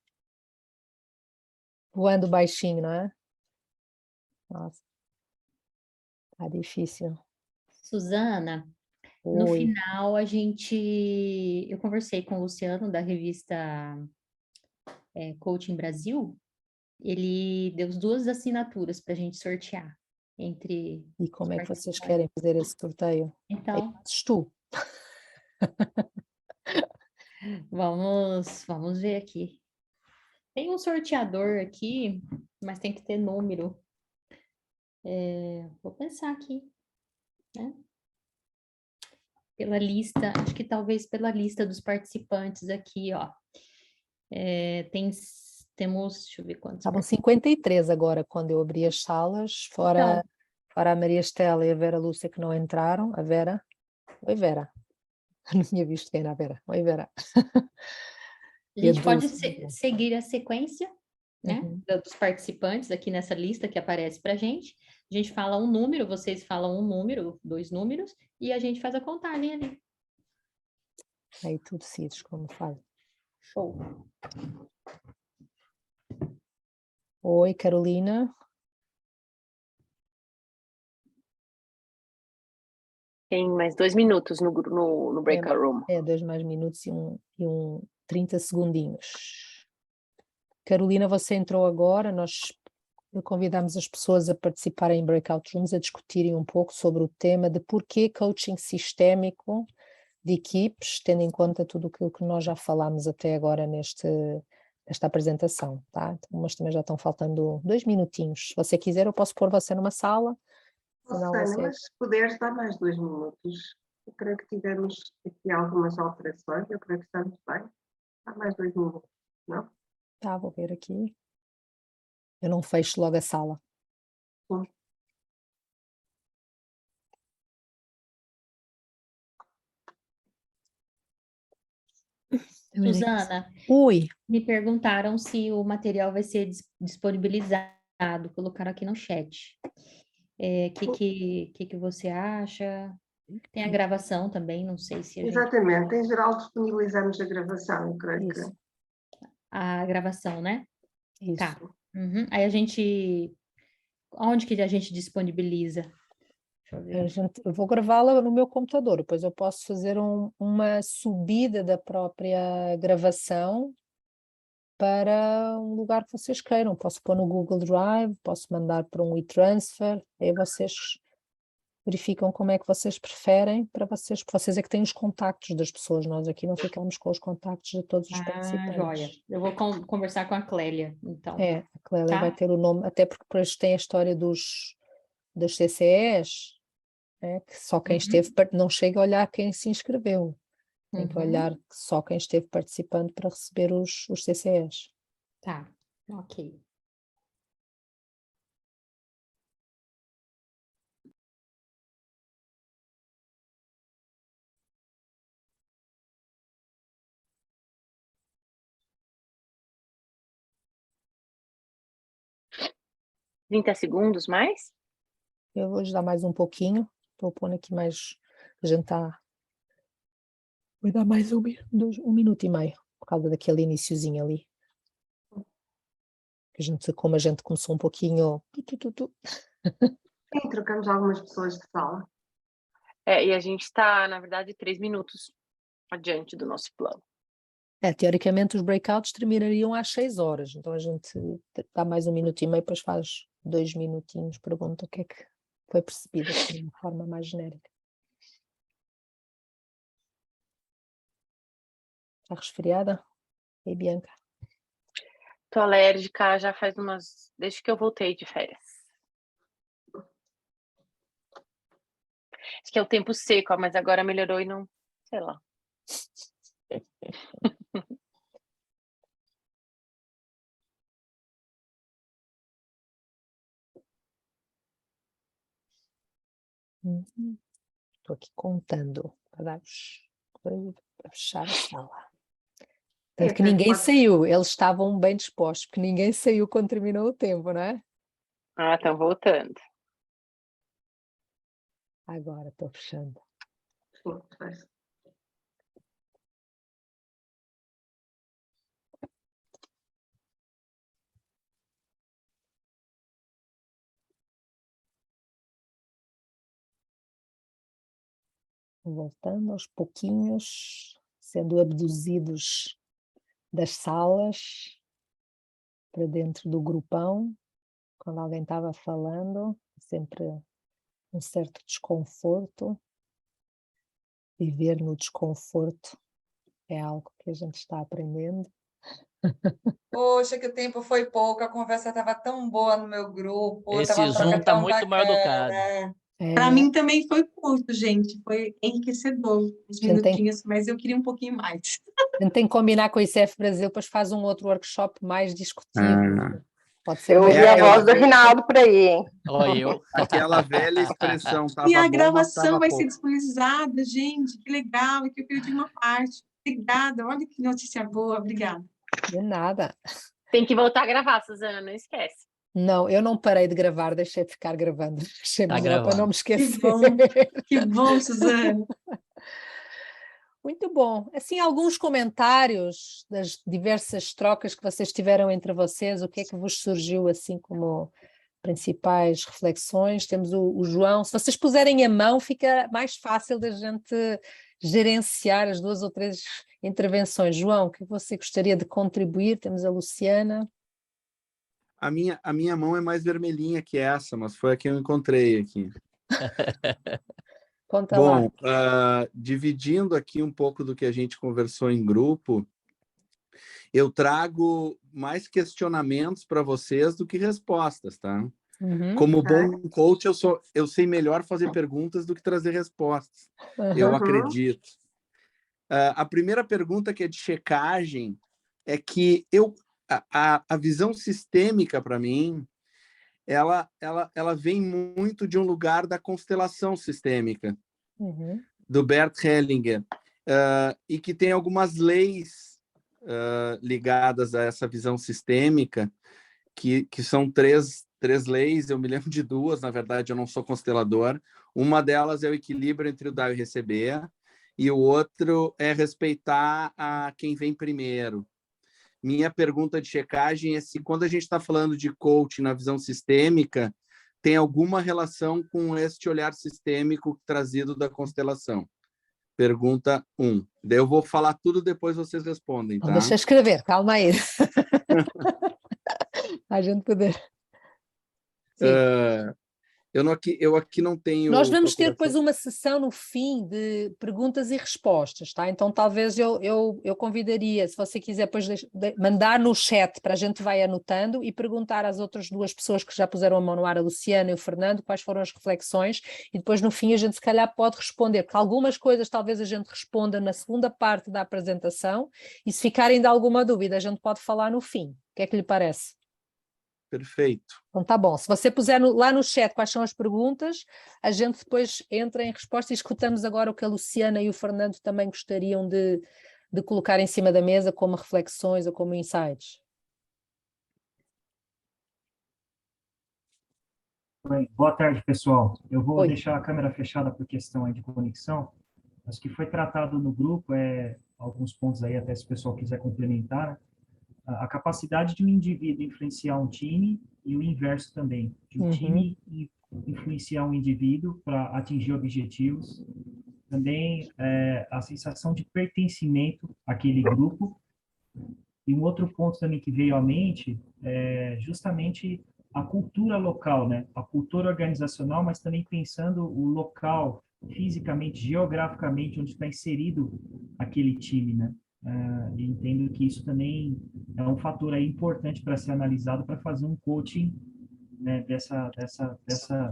Voando baixinho, não é? Nossa, tá difícil. Suzana, no Oi. final eu conversei com o Luciano da revista Coaching Brasil, ele deu 2 assinaturas para a gente sortear entre E como os é que vocês participantes. querem fazer esse sorteio? Então, Fazes tu. vamos ver aqui. Tem um sorteador aqui, mas tem que ter número. Vou pensar aqui, né? Pela lista, acho que talvez pela lista dos participantes aqui, ó. Temos, deixa eu ver quantos. Estavam 53 agora, quando eu abri as salas, fora a Maria Estela e a Vera Lúcia que não entraram. A Vera. Oi, Vera. Não tinha visto quem era a Vera. Oi, Vera. A gente pode Dulce. seguir a sequência, né, dos participantes aqui nessa lista que aparece para a gente. A gente fala um número, vocês falam um número, 2 números, e a gente faz a contagem ali. Aí tu decides como faz. Show. Oi, Carolina. Tem mais 2 minutos no breakout room. 2 mais minutos e 30 segundinhos. Carolina, você entrou agora, nós convidamos as pessoas a participarem em breakout rooms, a discutirem um pouco sobre o tema de porquê coaching sistémico de equipes, tendo em conta tudo aquilo que nós já falámos até agora nesta apresentação, tá? Mas também já estão faltando 2 minutinhos. Se você quiser, eu posso pôr você numa sala. Susana, mas se puderes dar mais 2 minutos, eu creio que tivemos aqui algumas alterações, eu creio que está muito bem. Dá mais 2 minutos, não? Tá, vou ver aqui. Eu não fecho logo a sala. Sim. Suzana, oi. Me perguntaram se o material vai ser disponibilizado, colocaram aqui no chat. Que você acha? Tem a gravação também, não sei se a gente... Exatamente, em geral disponibilizamos a gravação, eu creio Isso. que... A gravação, né? Isso. Tá. Aí a gente... Onde que a gente disponibiliza? Deixa eu ver. Eu vou gravá-la no meu computador, depois eu posso fazer uma subida da própria gravação para um lugar que vocês queiram. Posso pôr no Google Drive, posso mandar para um e-transfer, aí vocês verificam como é que vocês preferem para vocês, porque vocês é que têm os contactos das pessoas, nós aqui não ficamos com os contactos de todos os participantes. Joia. Eu vou conversar com a Clélia, então. A Clélia Tá? vai ter o nome, até porque depois tem a história dos CCEs, que só quem esteve, não chega a olhar quem se inscreveu, tem que olhar só quem esteve participando para receber os CCEs. Tá, ok. Trinta segundos mais? Eu vou ajudar mais um pouquinho, estou pondo aqui mais, a gente está... Vou dar mais um minuto e meio, por causa daquele iniciozinho ali. Como a gente começou um pouquinho... Sim, trocamos algumas pessoas de sala. E a gente está, na verdade, 3 minutos adiante do nosso plano. Teoricamente os breakouts terminariam às 6 horas, então a gente dá mais um minuto e meio, depois faz 2 minutinhos, pergunta o que é que foi percebido assim, de uma forma mais genérica. Está resfriada? E Bianca? Tô alérgica já faz desde que eu voltei de férias. Acho que é o tempo seco, mas agora melhorou e não, sei lá. Estou aqui contando para fechar a sala. Tanto que ninguém saiu, eles estavam bem dispostos, porque ninguém saiu quando terminou o tempo, não é? Ah, estão voltando. Agora estou fechando. Voltando aos pouquinhos, sendo abduzidos das salas para dentro do grupão, quando alguém estava falando, sempre um certo desconforto. Viver no desconforto é algo que a gente está aprendendo. Poxa, que o tempo foi pouco, a conversa estava tão boa no meu grupo, Esse estava uma troca Zoom tá tão muito mal educado. bacana. Para mim também foi curto, gente. Foi enriquecedor, uns minutinhos, mas eu queria um pouquinho mais. A gente tem que combinar com o ICF Brasil, depois faz um outro workshop mais discutível. Pode ser Eu ouvi a voz do Rinaldo por aí, hein? Olha eu. Aquela velha expressão, tava E a bom, gravação vai pouco. ser disponibilizada, gente, que legal, e que eu perdi uma parte. Obrigada, olha que notícia boa, obrigada. De nada. Tem que voltar a gravar, Suzana, não esquece. Não, eu não parei de gravar, deixei de ficar gravando. Deixei para não me esquecer. Que bom, Suzana. Muito bom. Assim, alguns comentários das diversas trocas que vocês tiveram entre vocês, o que é que vos surgiu assim como principais reflexões? Temos o João, se vocês puserem a mão fica mais fácil da gente gerenciar as 2 ou 3 intervenções. João, o que você gostaria de contribuir? Temos a Luciana. A minha mão é mais vermelhinha que essa, mas foi a que eu encontrei aqui. Conta Bom, lá. Dividindo aqui um pouco do que a gente conversou em grupo, eu trago mais questionamentos para vocês do que respostas, tá? Como bom coach, eu sei melhor fazer perguntas do que trazer respostas. Eu acredito. A primeira pergunta, que é de checagem, é que a visão sistêmica, para mim, ela vem muito de um lugar da constelação sistêmica, do Bert Hellinger, e que tem algumas leis ligadas a essa visão sistêmica, que são três leis. Eu me lembro de 2, na verdade, eu não sou constelador. Uma delas é o equilíbrio entre o dar e o receber, e o outro é respeitar a quem vem primeiro. Minha pergunta de checagem é se, quando a gente está falando de coaching na visão sistêmica, tem alguma relação com este olhar sistêmico trazido da constelação. Pergunta 1. Daí eu vou falar tudo, depois vocês respondem, tá? Deixa eu escrever, calma aí. A gente poder... Eu aqui não tenho... Nós vamos ter depois uma sessão no fim de perguntas e respostas, tá? Então talvez eu convidaria, se você quiser depois mandar no chat, para a gente vai anotando e perguntar às outras 2 pessoas que já puseram a mão no ar, a Luciana e o Fernando, quais foram as reflexões, e depois no fim a gente se calhar pode responder, porque algumas coisas talvez a gente responda na segunda parte da apresentação, e se ficar ainda alguma dúvida a gente pode falar no fim. O que é que lhe parece? Perfeito. Então tá bom, se você puser lá no chat quais são as perguntas, a gente depois entra em resposta e escutamos agora o que a Luciana e o Fernando também gostariam de colocar em cima da mesa como reflexões ou como insights. Boa tarde, pessoal. Eu vou deixar a câmera fechada por questão aí de conexão. Mas o que foi tratado no grupo alguns pontos aí, até se o pessoal quiser complementar, né? A capacidade de um indivíduo influenciar um time e o inverso também, de um time influenciar um indivíduo para atingir objetivos. Também a sensação de pertencimento àquele grupo. E um outro ponto também que veio à mente é justamente a cultura local, né? A cultura organizacional, mas também pensando o local, fisicamente, geograficamente, onde está inserido aquele time, né? e entendo que isso também é um fator aí importante para ser analisado para fazer um coaching, né,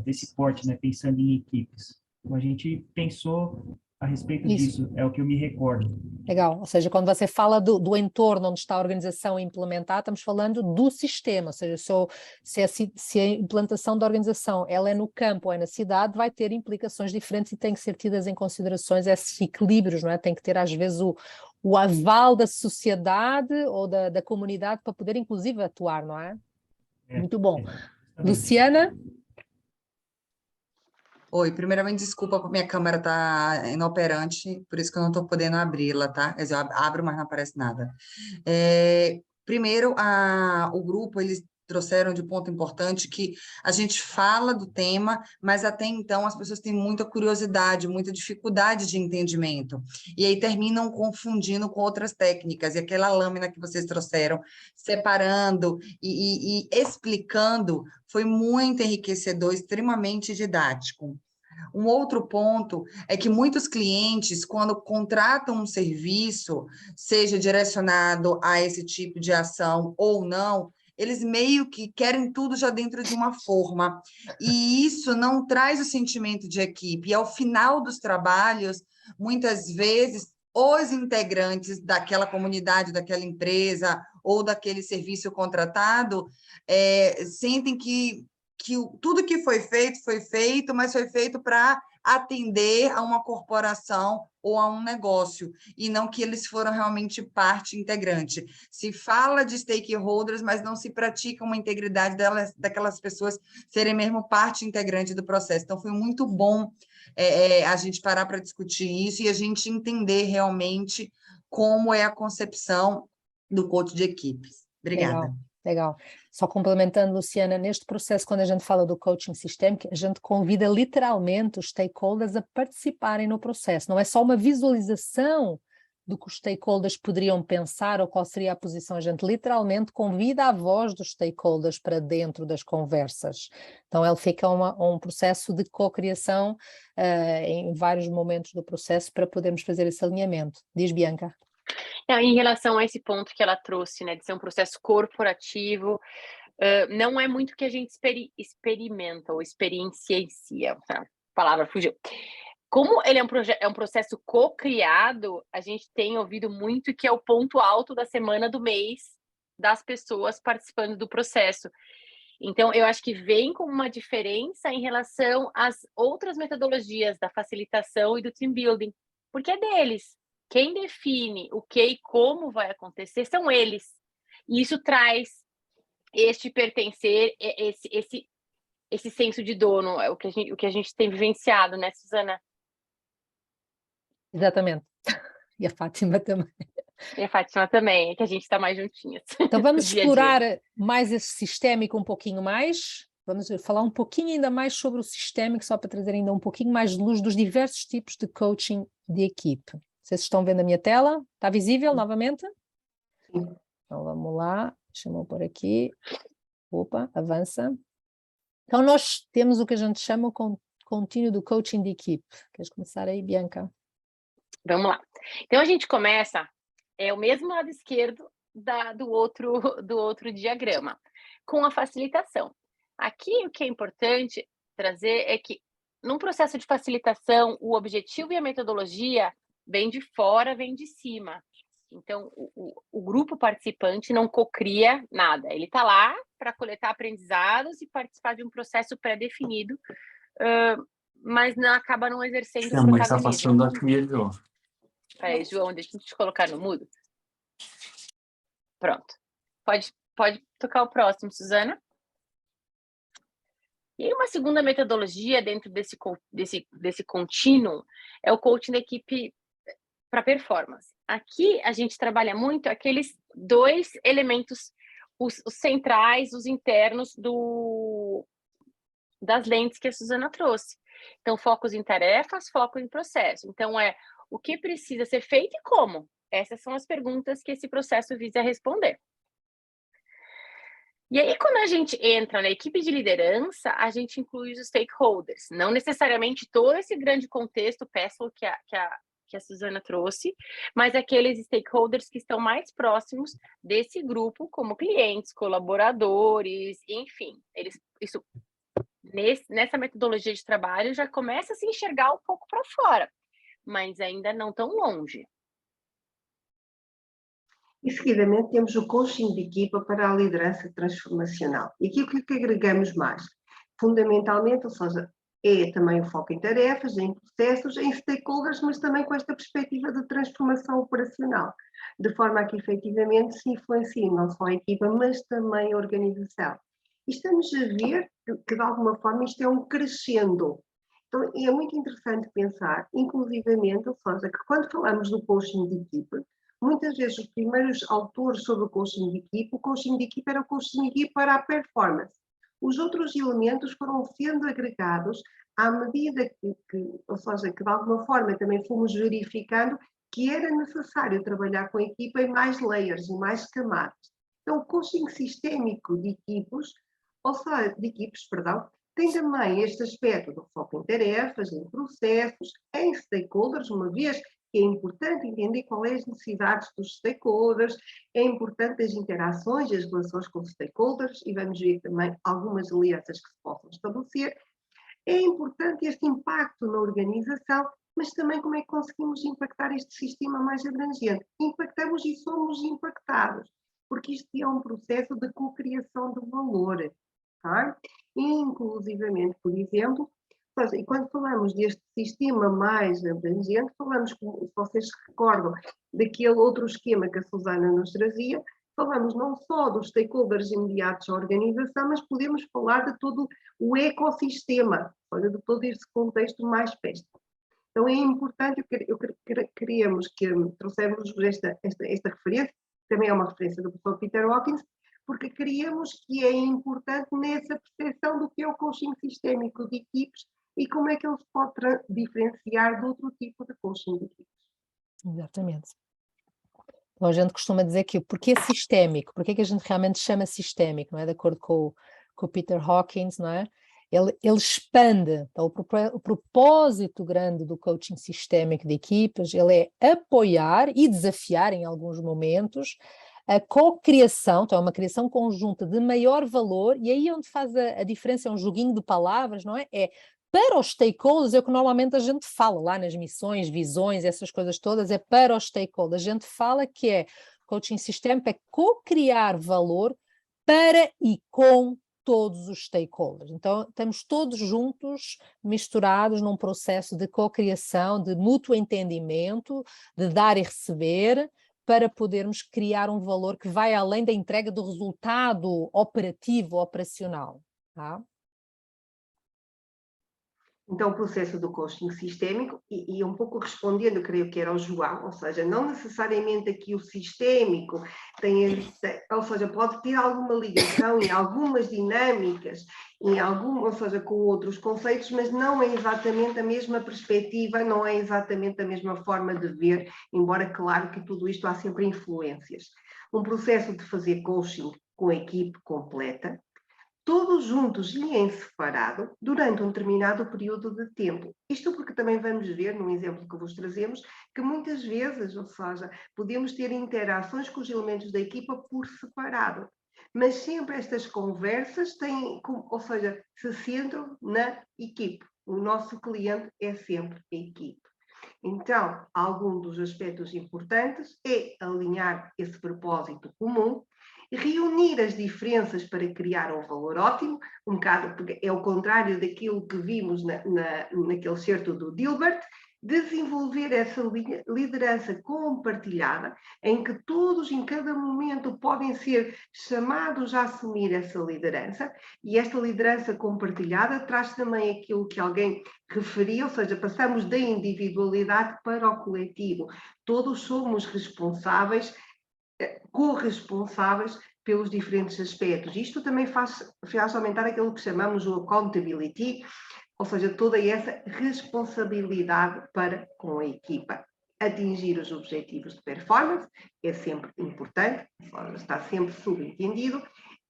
desse porte, né, pensando em equipes. Então, a gente pensou a respeito disso, é o que eu me recordo. Legal, ou seja, quando você fala do entorno onde está a organização implementada, estamos falando do sistema, ou seja, se a implantação da organização ela é no campo ou é na cidade, vai ter implicações diferentes e tem que ser tidas em considerações esses equilíbrios, não é? Tem que ter às vezes o aval da sociedade ou da comunidade para poder inclusive atuar, não é? Muito bom. Luciana? Oi, primeiramente, desculpa, porque minha câmera está inoperante, por isso que eu não estou podendo abri-la, tá? Quer dizer, eu abro, mas não aparece nada. Primeiro, o grupo, eles trouxeram de ponto importante que a gente fala do tema, mas até então as pessoas têm muita curiosidade, muita dificuldade de entendimento, e aí terminam confundindo com outras técnicas, e aquela lâmina que vocês trouxeram, separando e explicando, foi muito enriquecedor, extremamente didático. Um outro ponto é que muitos clientes, quando contratam um serviço, seja direcionado a esse tipo de ação ou não, eles meio que querem tudo já dentro de uma forma. E isso não traz o sentimento de equipe. E ao final dos trabalhos, muitas vezes, os integrantes daquela comunidade, daquela empresa ou daquele serviço contratado sentem que tudo que foi feito, mas foi feito para atender a uma corporação ou a um negócio, e não que eles foram realmente parte integrante. Se fala de stakeholders, mas não se pratica uma integridade daquelas pessoas serem mesmo parte integrante do processo. Então, foi muito bom a gente parar para discutir isso e a gente entender realmente como é a concepção do coach de equipes. Obrigada. Legal. Só complementando, Luciana, neste processo, quando a gente fala do coaching sistémico, a gente convida literalmente os stakeholders a participarem no processo. Não é só uma visualização do que os stakeholders poderiam pensar ou qual seria a posição. A gente literalmente convida a voz dos stakeholders para dentro das conversas. Então, ele fica um processo de co-criação em vários momentos do processo para podermos fazer esse alinhamento. Diz, Bianca. Em relação a esse ponto que ela trouxe, né, de ser um processo corporativo, não é muito que a gente experimenta ou experiencia, a palavra fugiu. Como ele é um processo co-criado, a gente tem ouvido muito que é o ponto alto da semana do mês das pessoas participando do processo. Então, eu acho que vem com uma diferença em relação às outras metodologias da facilitação e do team building, porque é deles. Quem define o que e como vai acontecer são eles. E isso traz este pertencer, esse senso de dono, o que a gente tem vivenciado, né, Suzana? Exatamente. E a Fátima também. E a Fátima também, que a gente está mais juntinhas. Então vamos explorar mais esse sistémico um pouquinho mais. Vamos falar um pouquinho ainda mais sobre o sistémico, só para trazer ainda um pouquinho mais de luz dos diversos tipos de coaching de equipe. Vocês estão vendo a minha tela? Está visível novamente? Sim. Então vamos lá, deixa-me por aqui. Opa, avança. Então nós temos o que a gente chama o contínuo do coaching de equipe. Queres começar aí, Bianca? Vamos lá. Então a gente começa, o mesmo lado esquerdo do outro diagrama, com a facilitação. Aqui o que é importante trazer é que num processo de facilitação, o objetivo e a metodologia vem de fora, vem de cima. Então, o grupo participante não cocria nada. Ele está lá para coletar aprendizados e participar de um processo pré-definido, mas acaba não exercendo o protagonismo. Está passando aqui, João. Peraí, João, deixa eu te colocar no mudo. Pronto. Pode tocar o próximo, Suzana. E aí, uma segunda metodologia dentro desse contínuo é o coaching da equipe para performance. Aqui a gente trabalha muito aqueles dois elementos, os centrais, os internos das lentes que a Suzana trouxe. Então, focos em tarefas, foco em processo. Então, o que precisa ser feito e como? Essas são as perguntas que esse processo visa responder. E aí, quando a gente entra na equipe de liderança, a gente inclui os stakeholders. Não necessariamente todo esse grande contexto pessoal que que a Suzana trouxe, mas aqueles stakeholders que estão mais próximos desse grupo, como clientes, colaboradores, enfim, nessa metodologia de trabalho já começa a se enxergar um pouco para fora, mas ainda não tão longe. E, seguidamente, temos o coaching de equipa para a liderança transformacional. E aqui o que agregamos mais? Fundamentalmente, ou seja, é também o foco em tarefas, em processos, em stakeholders, mas também com esta perspectiva de transformação operacional, de forma a que, efetivamente, se influencie não só a equipa, mas também a organização. E estamos a ver que, de alguma forma, isto é um crescendo. Então, é muito interessante pensar, inclusivamente, ou seja, que quando falamos do coaching de equipa, muitas vezes os primeiros autores sobre o coaching de equipa era o coaching de equipa para a performance. Os outros elementos foram sendo agregados à medida ou seja, que de alguma forma também fomos verificando que era necessário trabalhar com a equipa em mais layers, em mais camadas. Então, o coaching sistémico de equipes, tem também este aspecto do foco em tarefas, em processos, em stakeholders, uma vez que é importante entender quais são as necessidades dos stakeholders, é importante as interações e as relações com os stakeholders, e vamos ver também algumas alianças que se possam estabelecer. É importante este impacto na organização, mas também como é que conseguimos impactar este sistema mais abrangente. Impactamos e somos impactados, porque isto é um processo de co-criação de valor. Tá? Inclusivamente, por exemplo, e quando falamos deste sistema mais abrangente, falamos, se vocês se recordam, daquele outro esquema que a Suzana nos trazia, falamos não só dos stakeholders imediatos à organização, mas podemos falar de todo o ecossistema, de todo este contexto mais vasto. Então é importante, queríamos que trouxéssemos esta referência, também é uma referência do professor Peter Hawkins, porque queríamos que é importante nessa percepção do que é o coaching sistémico de equipes e como é que ele se pode diferenciar de outro tipo de coaching de equipes. Exatamente. Então, a gente costuma dizer que porque é sistémico, porque é que a gente realmente chama sistémico, não é? De acordo com o Peter Hawkins, não é? Ele expande. Então, o propósito grande do coaching sistémico de equipas, ele é apoiar e desafiar em alguns momentos a co-criação, então é uma criação conjunta de maior valor, e aí onde faz a diferença, é um joguinho de palavras, não é? É para os stakeholders, é o que normalmente a gente fala lá nas missões, visões, essas coisas todas, é para os stakeholders. A gente fala que é coaching sistémico, é co-criar valor para e com todos os stakeholders. Então, estamos todos juntos, misturados num processo de co-criação, de mútuo entendimento, de dar e receber, para podermos criar um valor que vai além da entrega do resultado operativo, operacional. Tá? Então, o processo do coaching sistémico, e um pouco respondendo, creio que era ao João, ou seja, não necessariamente aqui o sistémico ou seja, pode ter alguma ligação em algumas dinâmicas, ou seja, com outros conceitos, mas não é exatamente a mesma perspectiva, não é exatamente a mesma forma de ver, embora, claro, que tudo isto há sempre influências. Um processo de fazer coaching com a equipe completa, todos juntos e em separado, durante um determinado período de tempo. Isto porque também vamos ver, num exemplo que vos trazemos, que muitas vezes, ou seja, podemos ter interações com os elementos da equipa por separado, mas sempre estas conversas têm, ou seja, se centram na equipe. O nosso cliente é sempre a equipe. Então, algum dos aspectos importantes é alinhar esse propósito comum, reunir as diferenças para criar um valor ótimo, um bocado porque é o contrário daquilo que vimos naquele certo do Dilbert, desenvolver essa liderança compartilhada, em que todos em cada momento podem ser chamados a assumir essa liderança, e esta liderança compartilhada traz também aquilo que alguém referia, ou seja, passamos da individualidade para o coletivo. Todos somos responsáveis, corresponsáveis pelos diferentes aspectos. Isto também faz aumentar aquilo que chamamos o accountability, ou seja, toda essa responsabilidade para com a equipa. Atingir os objetivos de performance é sempre importante, está sempre subentendido.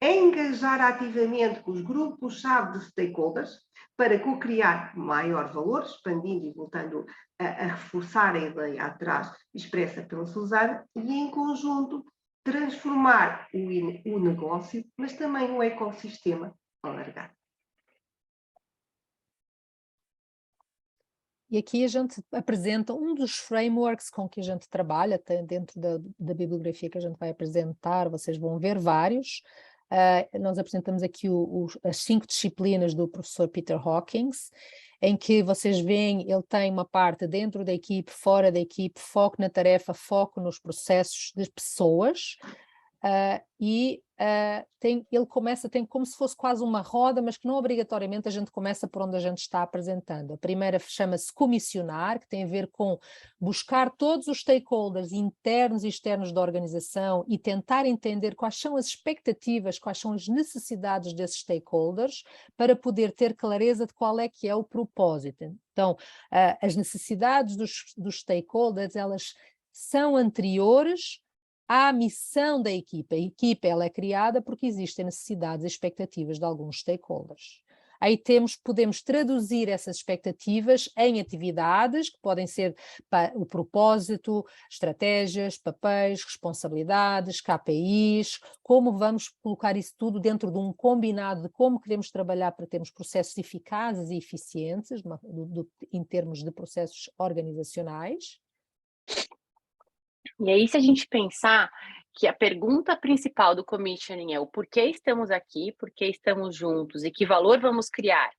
Engajar ativamente com os grupos-chave de stakeholders, para co-criar maior valor, expandindo e voltando a reforçar a ideia atrás expressa pela Susana, e em conjunto transformar o negócio, mas também o ecossistema alargado. E aqui a gente apresenta um dos frameworks com que a gente trabalha, dentro da bibliografia que a gente vai apresentar, vocês vão ver vários. Nós apresentamos aqui as 5 disciplinas do professor Peter Hawkins, em que vocês veem, ele tem uma parte dentro da equipe, fora da equipe, foco na tarefa, foco nos processos das pessoas, tem como se fosse quase uma roda, mas que não obrigatoriamente a gente começa por onde a gente está apresentando. A primeira chama-se comissionar, que tem a ver com buscar todos os stakeholders internos e externos da organização e tentar entender quais são as expectativas, quais são as necessidades desses stakeholders, para poder ter clareza de qual é que é o propósito. Então, as necessidades dos stakeholders, elas são anteriores à missão da equipa. A equipa ela é criada porque existem necessidades e expectativas de alguns stakeholders. Aí podemos traduzir essas expectativas em atividades que podem ser o propósito, estratégias, papéis, responsabilidades, KPIs, como vamos colocar isso tudo dentro de um combinado de como queremos trabalhar para termos processos eficazes e eficientes em termos de processos organizacionais. E aí, se a gente pensar que a pergunta principal do commissioning é o porquê estamos aqui, por que estamos juntos e que valor vamos criar,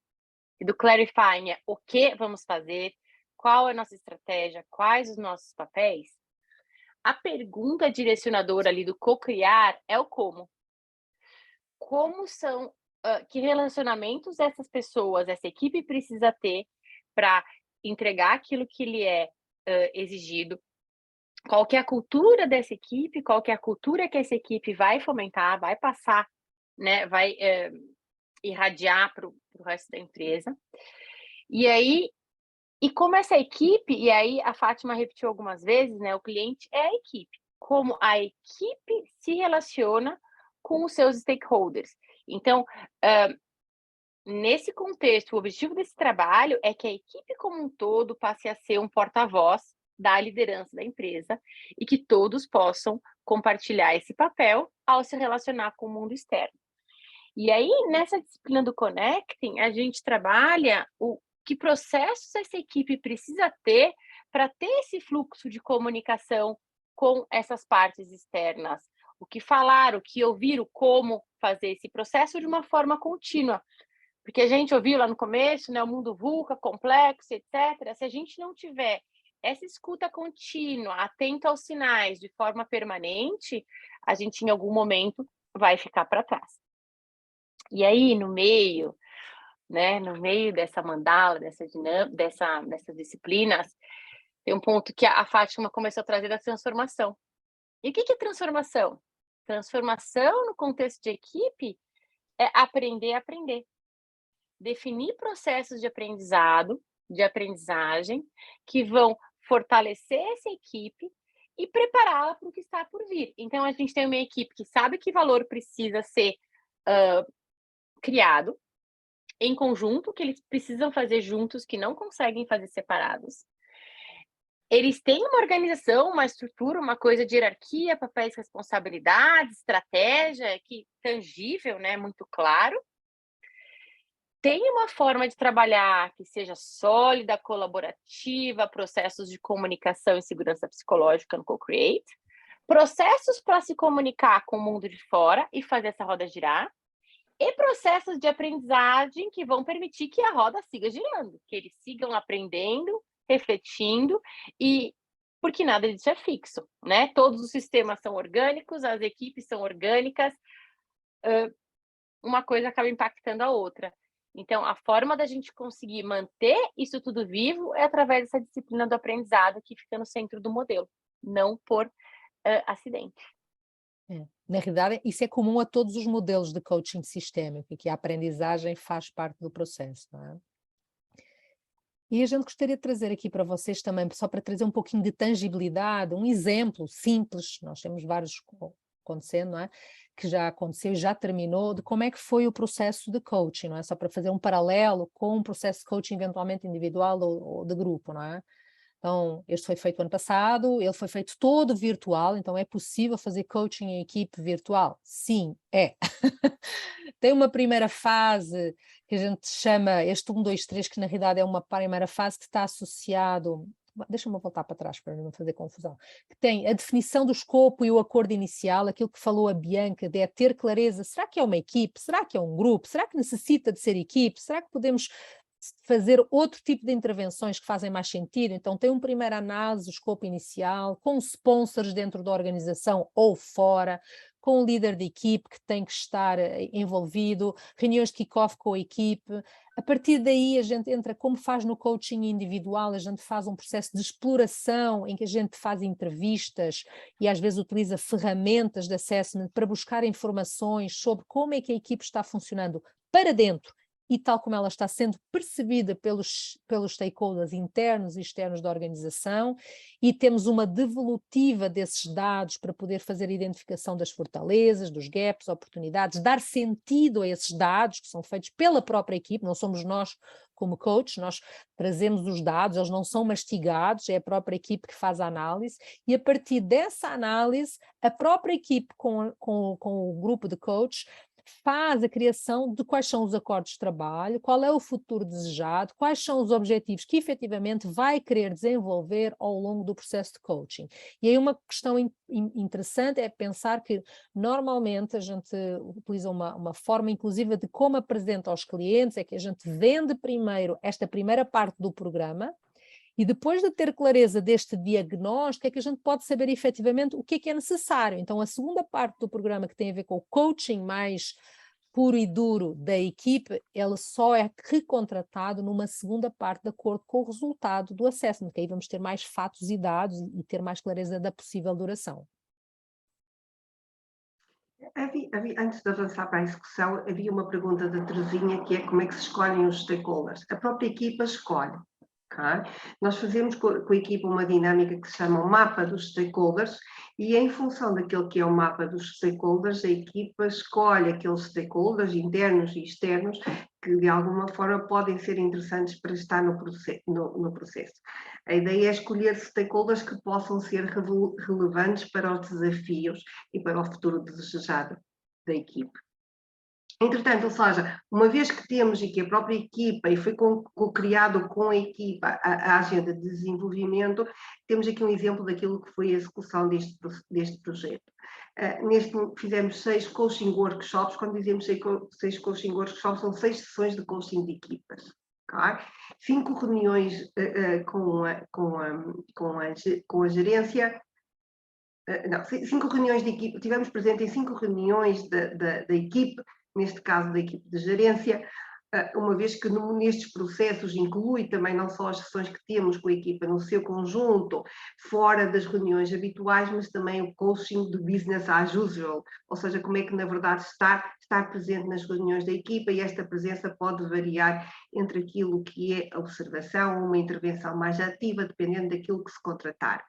e do clarifying é o que vamos fazer, qual é a nossa estratégia, quais os nossos papéis, a pergunta direcionadora ali do co-criar é o como. Como são, que relacionamentos essas pessoas, essa equipe precisa ter para entregar aquilo que lhe é exigido, qual que é a cultura dessa equipe, qual que é a cultura que essa equipe vai fomentar, vai passar, né, vai irradiar para o resto da empresa. E aí, e como essa equipe, e aí a Fátima repetiu algumas vezes, né, o cliente é a equipe, como a equipe se relaciona com os seus stakeholders. Então, nesse contexto, o objetivo desse trabalho é que a equipe como um todo passe a ser um porta-voz da liderança da empresa e que todos possam compartilhar esse papel ao se relacionar com o mundo externo. E aí, nessa disciplina do Connecting, a gente trabalha que processos essa equipe precisa ter para ter esse fluxo de comunicação com essas partes externas. O que falar, o que ouvir, o como fazer esse processo de uma forma contínua. Porque a gente ouviu lá no começo, né, o mundo VUCA, complexo, etc. Se a gente não tiver essa escuta contínua, atenta aos sinais de forma permanente, a gente em algum momento vai ficar para trás. E aí, no meio, né, no meio dessa mandala, dessas disciplinas, tem um ponto que a Fátima começou a trazer da transformação. E o que é transformação? Transformação no contexto de equipe é aprender a aprender. Definir processos de aprendizado, de aprendizagem, que vão fortalecer essa equipe e prepará-la para o que está por vir. Então, a gente tem uma equipe que sabe que valor precisa ser criado em conjunto, que eles precisam fazer juntos, que não conseguem fazer separados. Eles têm uma organização, uma estrutura, uma coisa de hierarquia, papéis, responsabilidades, estratégia, que tangível, né, muito claro. Tem uma forma de trabalhar que seja sólida, colaborativa, processos de comunicação e segurança psicológica no Co-Create, processos para se comunicar com o mundo de fora e fazer essa roda girar, e processos de aprendizagem que vão permitir que a roda siga girando, que eles sigam aprendendo, refletindo, e porque nada disso é fixo, né? Todos os sistemas são orgânicos, as equipes são orgânicas, uma coisa acaba impactando a outra. Então, a forma da gente conseguir manter isso tudo vivo é através dessa disciplina do aprendizado que fica no centro do modelo, não por acidente. Na realidade, isso é comum a todos os modelos de coaching sistémico, que a aprendizagem faz parte do processo, não é? E a gente gostaria de trazer aqui para vocês também, só para trazer um pouquinho de tangibilidade, um exemplo simples. Nós temos vários acontecendo, não é? Que já aconteceu e já terminou, de como é que foi o processo de coaching, não é? Só para fazer um paralelo com um processo de coaching eventualmente individual ou de grupo, não é? Então, este foi feito ano passado, ele foi feito todo virtual, então é possível fazer coaching em equipe virtual? Sim, é. Tem uma primeira fase que a gente chama, este 1, 2, 3, que na realidade é uma primeira fase que está associado, deixa-me voltar para trás para não fazer confusão, que tem a definição do escopo e o acordo inicial, aquilo que falou a Bianca, de ter clareza, será que é uma equipe? Será que é um grupo? Será que necessita de ser equipe? Será que podemos fazer outro tipo de intervenções que fazem mais sentido? Então tem uma primeira análise do escopo inicial, com sponsors dentro da organização ou fora, com o líder de equipe que tem que estar envolvido, reuniões de kick-off com a equipe. A partir daí a gente entra, como faz no coaching individual, a gente faz um processo de exploração em que a gente faz entrevistas e às vezes utiliza ferramentas de assessment para buscar informações sobre como é que a equipe está funcionando para dentro e tal como ela está sendo percebida pelos stakeholders internos e externos da organização, e temos uma devolutiva desses dados para poder fazer a identificação das fortalezas, dos gaps, oportunidades, dar sentido a esses dados que são feitos pela própria equipe, não somos nós como coach, nós trazemos os dados, eles não são mastigados, é a própria equipe que faz a análise, e a partir dessa análise, a própria equipe com o grupo de coach faz a criação de quais são os acordos de trabalho, qual é o futuro desejado, quais são os objetivos que efetivamente vai querer desenvolver ao longo do processo de coaching. E aí uma questão interessante é pensar que normalmente a gente utiliza uma forma inclusiva de como apresenta aos clientes, é que a gente vende primeiro esta primeira parte do programa, e depois de ter clareza deste diagnóstico é que a gente pode saber efetivamente o que é necessário. Então a segunda parte do programa, que tem a ver com o coaching mais puro e duro da equipe, ele só é recontratado numa segunda parte de acordo com o resultado do assessment, que aí vamos ter mais fatos e dados e ter mais clareza da possível duração. Antes de avançar para a execução, havia uma pergunta da Terezinha, que é como é que se escolhem os stakeholders. A própria equipa escolhe. Okay? Nós fazemos com a equipa uma dinâmica que se chama o mapa dos stakeholders, e em função daquilo que é o mapa dos stakeholders, a equipa escolhe aqueles stakeholders internos e externos que de alguma forma podem ser interessantes para estar no processo. A ideia é escolher stakeholders que possam ser relevantes para os desafios e para o futuro desejado da equipe. Entretanto, ou seja, uma vez que temos e que a própria equipa, e foi criado com a equipa a agenda de desenvolvimento, temos aqui um exemplo daquilo que foi a execução deste projeto. Fizemos 6 coaching workshops. Quando dizemos 6 coaching workshops, são 6 sessões de coaching de equipas. Okay? 5 reuniões com a gerência. Não, 5 reuniões de equipe. Tivemos presente em 5 reuniões da equipe, neste caso da equipe de gerência, uma vez que nestes processos inclui também não só as sessões que temos com a equipa no seu conjunto, fora das reuniões habituais, mas também o coaching do business as usual, ou seja, como é que na verdade estar presente nas reuniões da equipa, e esta presença pode variar entre aquilo que é a observação, uma intervenção mais ativa, dependendo daquilo que se contratar.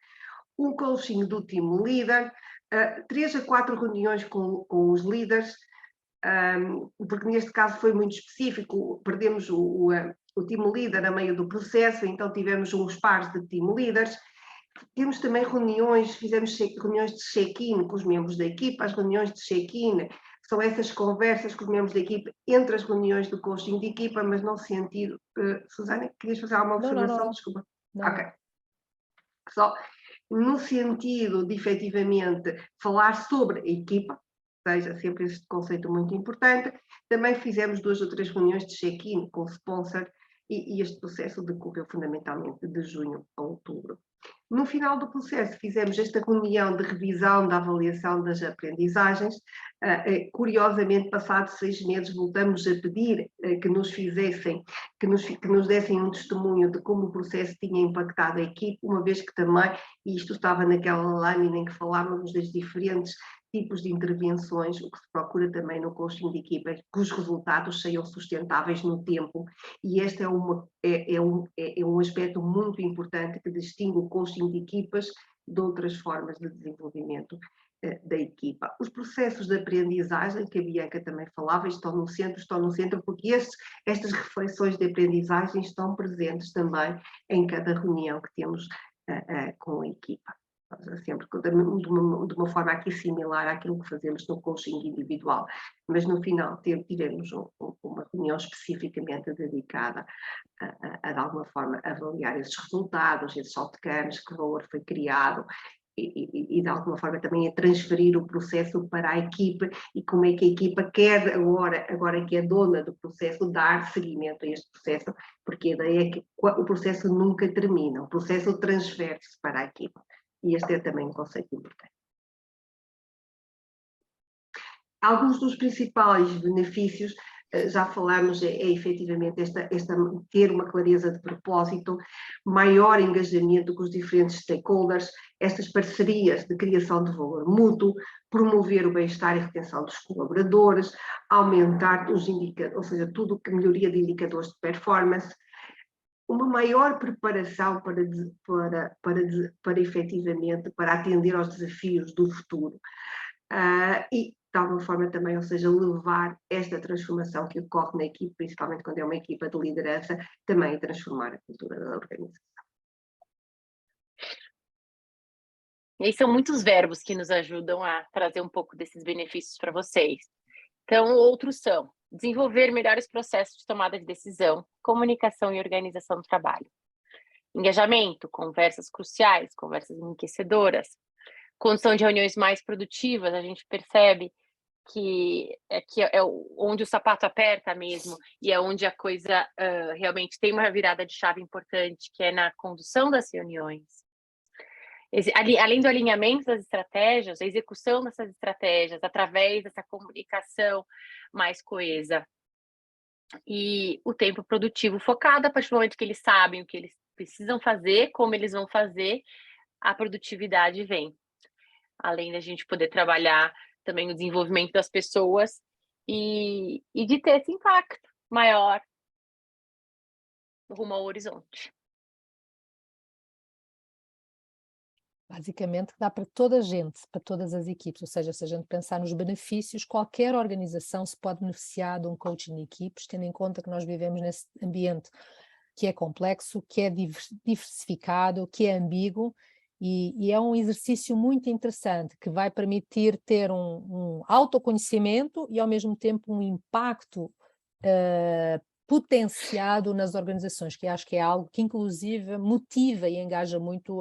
Um coaching do team leader, 3 a 4 reuniões com os líderes, porque neste caso foi muito específico, perdemos o team leader a meio do processo, então tivemos uns pares de team leaders. Temos também fizemos reuniões de check-in com os membros da equipa. As reuniões de check-in são essas conversas com os membros da equipa entre as reuniões do coaching de equipa, mas no sentido... Susana, querias fazer alguma observação? Não. Desculpa. Não. Ok. Só no sentido de, efetivamente, falar sobre a equipa, seja sempre este conceito muito importante. Também fizemos 2 ou 3 reuniões de check-in com o sponsor, e este processo decorreu fundamentalmente de junho a outubro. No final do processo fizemos esta reunião de revisão da avaliação das aprendizagens. Curiosamente, passados 6 meses, voltamos a pedir que nos dessem um testemunho de como o processo tinha impactado a equipe, uma vez que também, e isto estava naquela lâmina em que falávamos das diferentes tipos de intervenções, o que se procura também no coaching de equipa, que os resultados sejam sustentáveis no tempo, e este é um aspecto muito importante que distingue o coaching de equipas de outras formas de desenvolvimento da equipa. Os processos de aprendizagem, que a Bianca também falava, estão no centro, porque estas reflexões de aprendizagem estão presentes também em cada reunião que temos com a equipa. Sempre de uma forma aqui similar àquilo que fazemos no coaching individual, mas no final tivemos uma reunião especificamente dedicada a de alguma forma avaliar esses resultados, esses outcomes, que valor foi criado e de alguma forma também a transferir o processo para a equipa e como é que a equipa quer agora que é dona do processo, dar seguimento a este processo, porque a ideia é que o processo nunca termina, o processo transfere-se para a equipa. E este é também um conceito importante. Alguns dos principais benefícios, já falamos, é efetivamente ter uma clareza de propósito, maior engajamento com os diferentes stakeholders, estas parcerias de criação de valor mútuo, promover o bem-estar e retenção dos colaboradores, aumentar os indicadores, ou seja, tudo que melhoria de indicadores de performance, uma maior preparação para efetivamente, para atender aos desafios do futuro. E, de alguma forma, também, ou seja, levar esta transformação que ocorre na equipe, principalmente quando é uma equipa de liderança, também a transformar a cultura da organização. E aí são muitos verbos que nos ajudam a trazer um pouco desses benefícios para vocês. Então, outros são: desenvolver melhores processos de tomada de decisão, comunicação e organização do trabalho. Engajamento, conversas cruciais, conversas enriquecedoras. Condição de reuniões mais produtivas, a gente percebe que é onde o sapato aperta mesmo, e é onde a coisa realmente tem uma virada de chave importante, que é na condução das reuniões. Além do alinhamento das estratégias, a execução dessas estratégias, através dessa comunicação mais coesa. E o tempo produtivo focado, a partir do momento que eles sabem o que eles precisam fazer, como eles vão fazer, a produtividade vem. Além da gente poder trabalhar também o desenvolvimento das pessoas e de ter esse impacto maior rumo ao horizonte. Basicamente, dá para toda a gente, para todas as equipes, ou seja, se a gente pensar nos benefícios, qualquer organização se pode beneficiar de um coaching de equipes, tendo em conta que nós vivemos nesse ambiente que é complexo, que é diversificado, que é ambíguo, e é um exercício muito interessante, que vai permitir ter um autoconhecimento e, ao mesmo tempo, um impacto potenciado nas organizações, que acho que é algo que, inclusive, motiva e engaja muito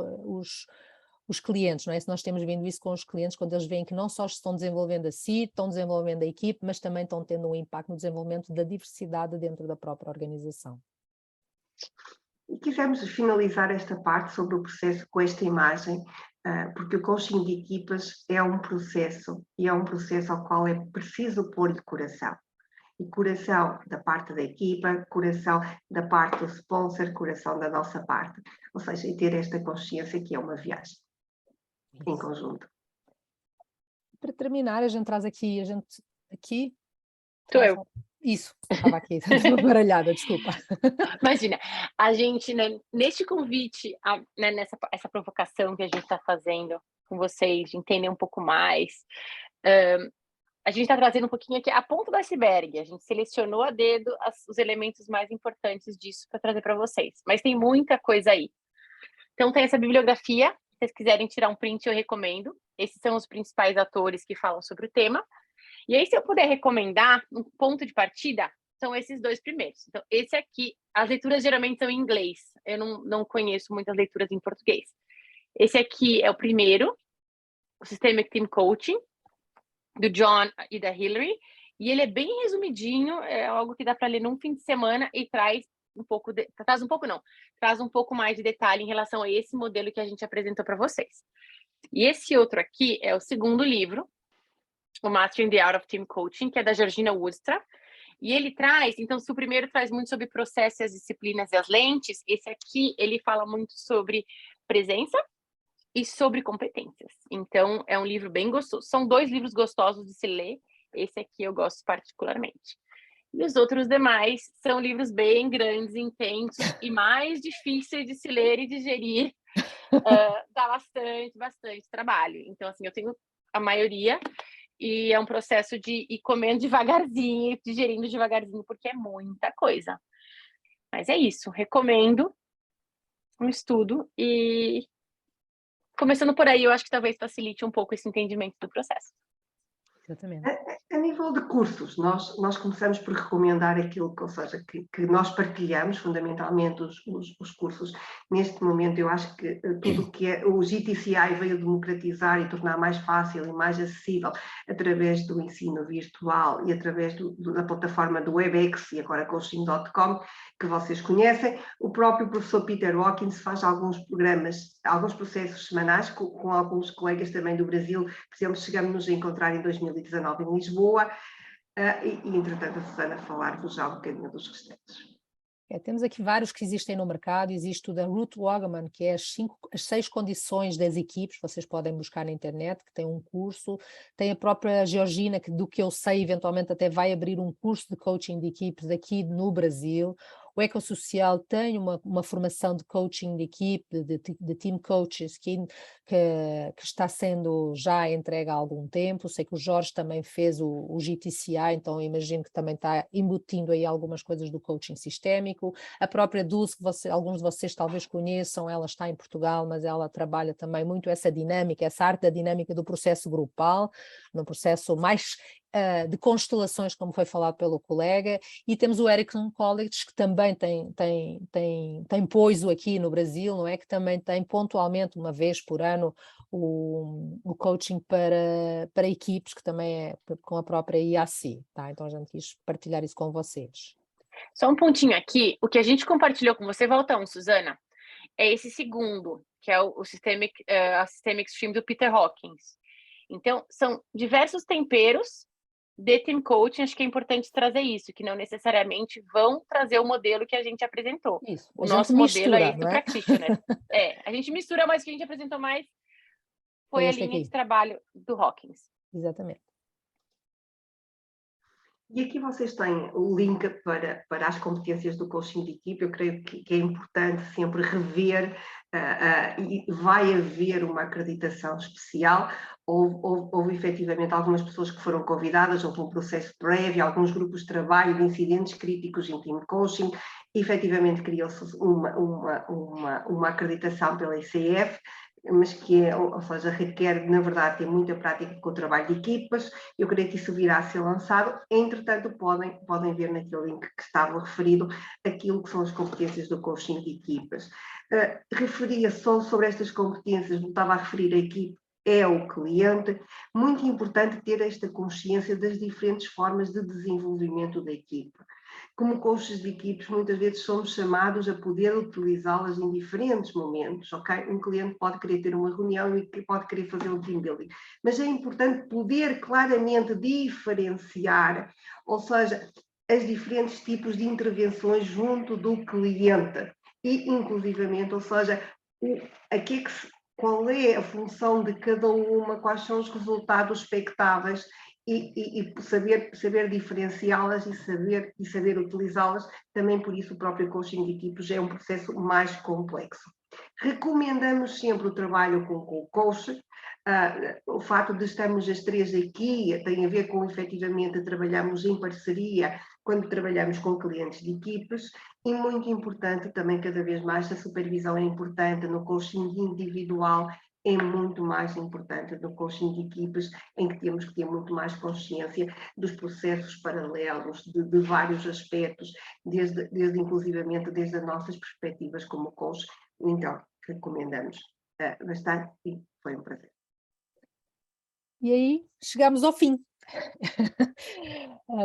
os clientes, não é? Se nós temos vindo isso com os clientes, quando eles veem que não só estão desenvolvendo a si, estão desenvolvendo a equipe, mas também estão tendo um impacto no desenvolvimento da diversidade dentro da própria organização. E quisemos finalizar esta parte sobre o processo com esta imagem, porque o coaching de equipas é um processo, e é um processo ao qual é preciso pôr-lhe coração. E coração da parte da equipa, coração da parte do sponsor, coração da nossa parte. Ou seja, e ter esta consciência que é uma viagem em conjunto. Para terminar, a gente traz aqui, Sou eu. Isso, estava aqui, estava baralhada, desculpa. Imagina, a gente, né, neste convite, né, essa provocação que a gente está fazendo com vocês, de entender um pouco mais, a gente está trazendo um pouquinho aqui a ponta do iceberg, a gente selecionou a dedo os elementos mais importantes disso para trazer para vocês, mas tem muita coisa aí. Então tem essa bibliografia, se vocês quiserem tirar um print, eu recomendo. Esses são os principais atores que falam sobre o tema. E aí, se eu puder recomendar, um ponto de partida, são esses dois primeiros. Então, esse aqui, as leituras geralmente são em inglês. Eu não conheço muitas leituras em português. Esse aqui é o primeiro, o Systemic Team Coaching, do John e da Hillary. E ele é bem resumidinho, é algo que dá para ler num fim de semana e traz um pouco mais de detalhe em relação a esse modelo que a gente apresentou para vocês. E esse outro aqui é o segundo livro, o Mastering the Art of Team Coaching, que é da Georgina Woodstra, e ele traz, então, se o primeiro traz muito sobre processos, as disciplinas e as lentes, esse aqui, ele fala muito sobre presença e sobre competências. Então, é um livro bem gostoso, são dois livros gostosos de se ler, esse aqui eu gosto particularmente. E os outros demais são livros bem grandes, intensos e mais difíceis de se ler e digerir. Dá bastante trabalho. Então, assim, eu tenho a maioria e é um processo de ir comendo devagarzinho, digerindo devagarzinho, porque é muita coisa. Mas é isso, recomendo um estudo e começando por aí, eu acho que talvez facilite um pouco esse entendimento do processo. Exatamente. A nível de cursos, nós começamos por recomendar aquilo que, ou seja, que nós partilhamos, fundamentalmente, os cursos. Neste momento, eu acho que tudo o que o GTCI veio democratizar e tornar mais fácil e mais acessível através do ensino virtual e através da plataforma do WebEx e agora coaching.com, que vocês conhecem. O próprio professor Peter Hawkins faz alguns programas, alguns processos semanais com alguns colegas também do Brasil. Por exemplo, chegamos-nos a encontrar em 2019 em Lisboa, e entretanto a Susana falar-vos já um bocadinho dos restantes. Temos aqui vários que existem no mercado. Existe o da Ruth Wagaman, que é as 6 condições das equipes, vocês podem buscar na internet, que tem um curso. Tem a própria Georgina, que do que eu sei, eventualmente até vai abrir um curso de coaching de equipes aqui no Brasil. O Ecossocial tem uma formação de coaching de equipe, de team coaches, que está sendo já entregue há algum tempo. Sei que o Jorge também fez o GTCI, então imagino que também está embutindo aí algumas coisas do coaching sistémico. A própria Dulce, que alguns de vocês talvez conheçam, ela está em Portugal, mas ela trabalha também muito essa dinâmica, essa arte da dinâmica do processo grupal, num processo mais de constelações, como foi falado pelo colega. E temos o Erickson College, que também tem poiso aqui no Brasil, não é? Que também tem pontualmente, uma vez por ano, o coaching para equipes, que também é com a própria IAC, tá? Então a gente quis partilhar isso com vocês. Só um pontinho aqui, o que a gente compartilhou com você, Valtão, Susana, é esse segundo, que é a Systemic Stream do Peter Hawkins. Então, são diversos temperos de team coaching. Acho que é importante trazer isso, que não necessariamente vão trazer o modelo que a gente apresentou. Isso, o nosso modelo é esse do Practitioner. A gente mistura, mas o que a gente apresentou mais foi a linha de trabalho do Hawkins. Exatamente. E aqui vocês têm o link para as competências do coaching de equipe. Eu creio que é importante sempre rever, e vai haver uma acreditação especial. Houve efetivamente algumas pessoas que foram convidadas, houve um processo prévio, alguns grupos de trabalho de incidentes críticos em team coaching. Efetivamente criou-se uma acreditação pela ICF, mas que ou seja, requer, na verdade, ter muita prática com o trabalho de equipas. Eu creio que isso virá a ser lançado. Entretanto, podem ver naquele link que estava referido aquilo que são as competências do coaching de equipas. Referia só sobre estas competências, voltava a referir a equipe, é o cliente. Muito importante ter esta consciência das diferentes formas de desenvolvimento da equipe. Como coaches de equipes, muitas vezes somos chamados a poder utilizá-las em diferentes momentos, ok? Um cliente pode querer ter uma reunião e pode querer fazer um team building, mas é importante poder claramente diferenciar, ou seja, os diferentes tipos de intervenções junto do cliente e, inclusivamente, ou seja, qual é a função de cada uma, quais são os resultados expectáveis, e saber diferenciá-las e saber utilizá-las. Também por isso o próprio coaching de equipes é um processo mais complexo. Recomendamos sempre o trabalho com o coach. O fato de estarmos as três aqui tem a ver com, efetivamente, trabalhamos em parceria quando trabalhamos com clientes de equipes, e muito importante também, cada vez mais, a supervisão é importante no coaching individual, é muito mais importante do coaching de equipes, em que temos que ter muito mais consciência dos processos paralelos, de vários aspectos, desde inclusivamente desde as nossas perspectivas como coach. Então, recomendamos bastante e foi um prazer. E aí, chegamos ao fim.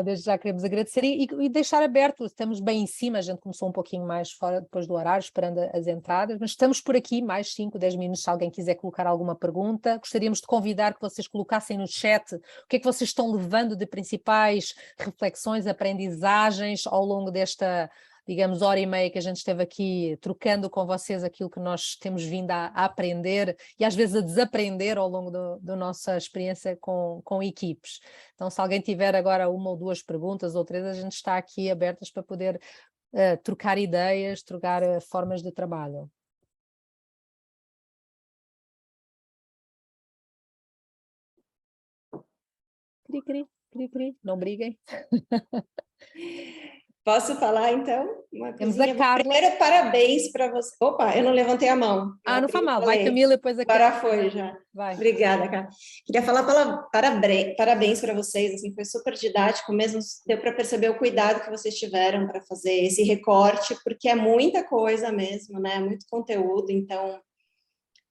Desde já queremos agradecer e deixar aberto, estamos bem em cima, a gente começou um pouquinho mais fora depois do horário, esperando as entradas, mas estamos por aqui mais 5, 10 minutos, se alguém quiser colocar alguma pergunta. Gostaríamos de convidar que vocês colocassem no chat o que é que vocês estão levando de principais reflexões, aprendizagens ao longo desta digamos, hora e meia que a gente esteve aqui trocando com vocês aquilo que nós temos vindo a aprender e às vezes a desaprender ao longo da nossa experiência com equipes. Então, se alguém tiver agora uma ou duas perguntas ou três, a gente está aqui abertas para poder trocar ideias, trocar formas de trabalho. Cri, cri, cri, cri. Não briguem. Posso falar, então? Temos a Carla. Primeiro, parabéns para você. Opa, eu não levantei a mão. Não faz mal. Vai, Camila, depois aqui. Agora foi, já. Vai. Obrigada, cara. Queria falar parabéns para vocês, assim, foi super didático mesmo, deu para perceber o cuidado que vocês tiveram para fazer esse recorte, porque é muita coisa mesmo, né? Muito conteúdo, então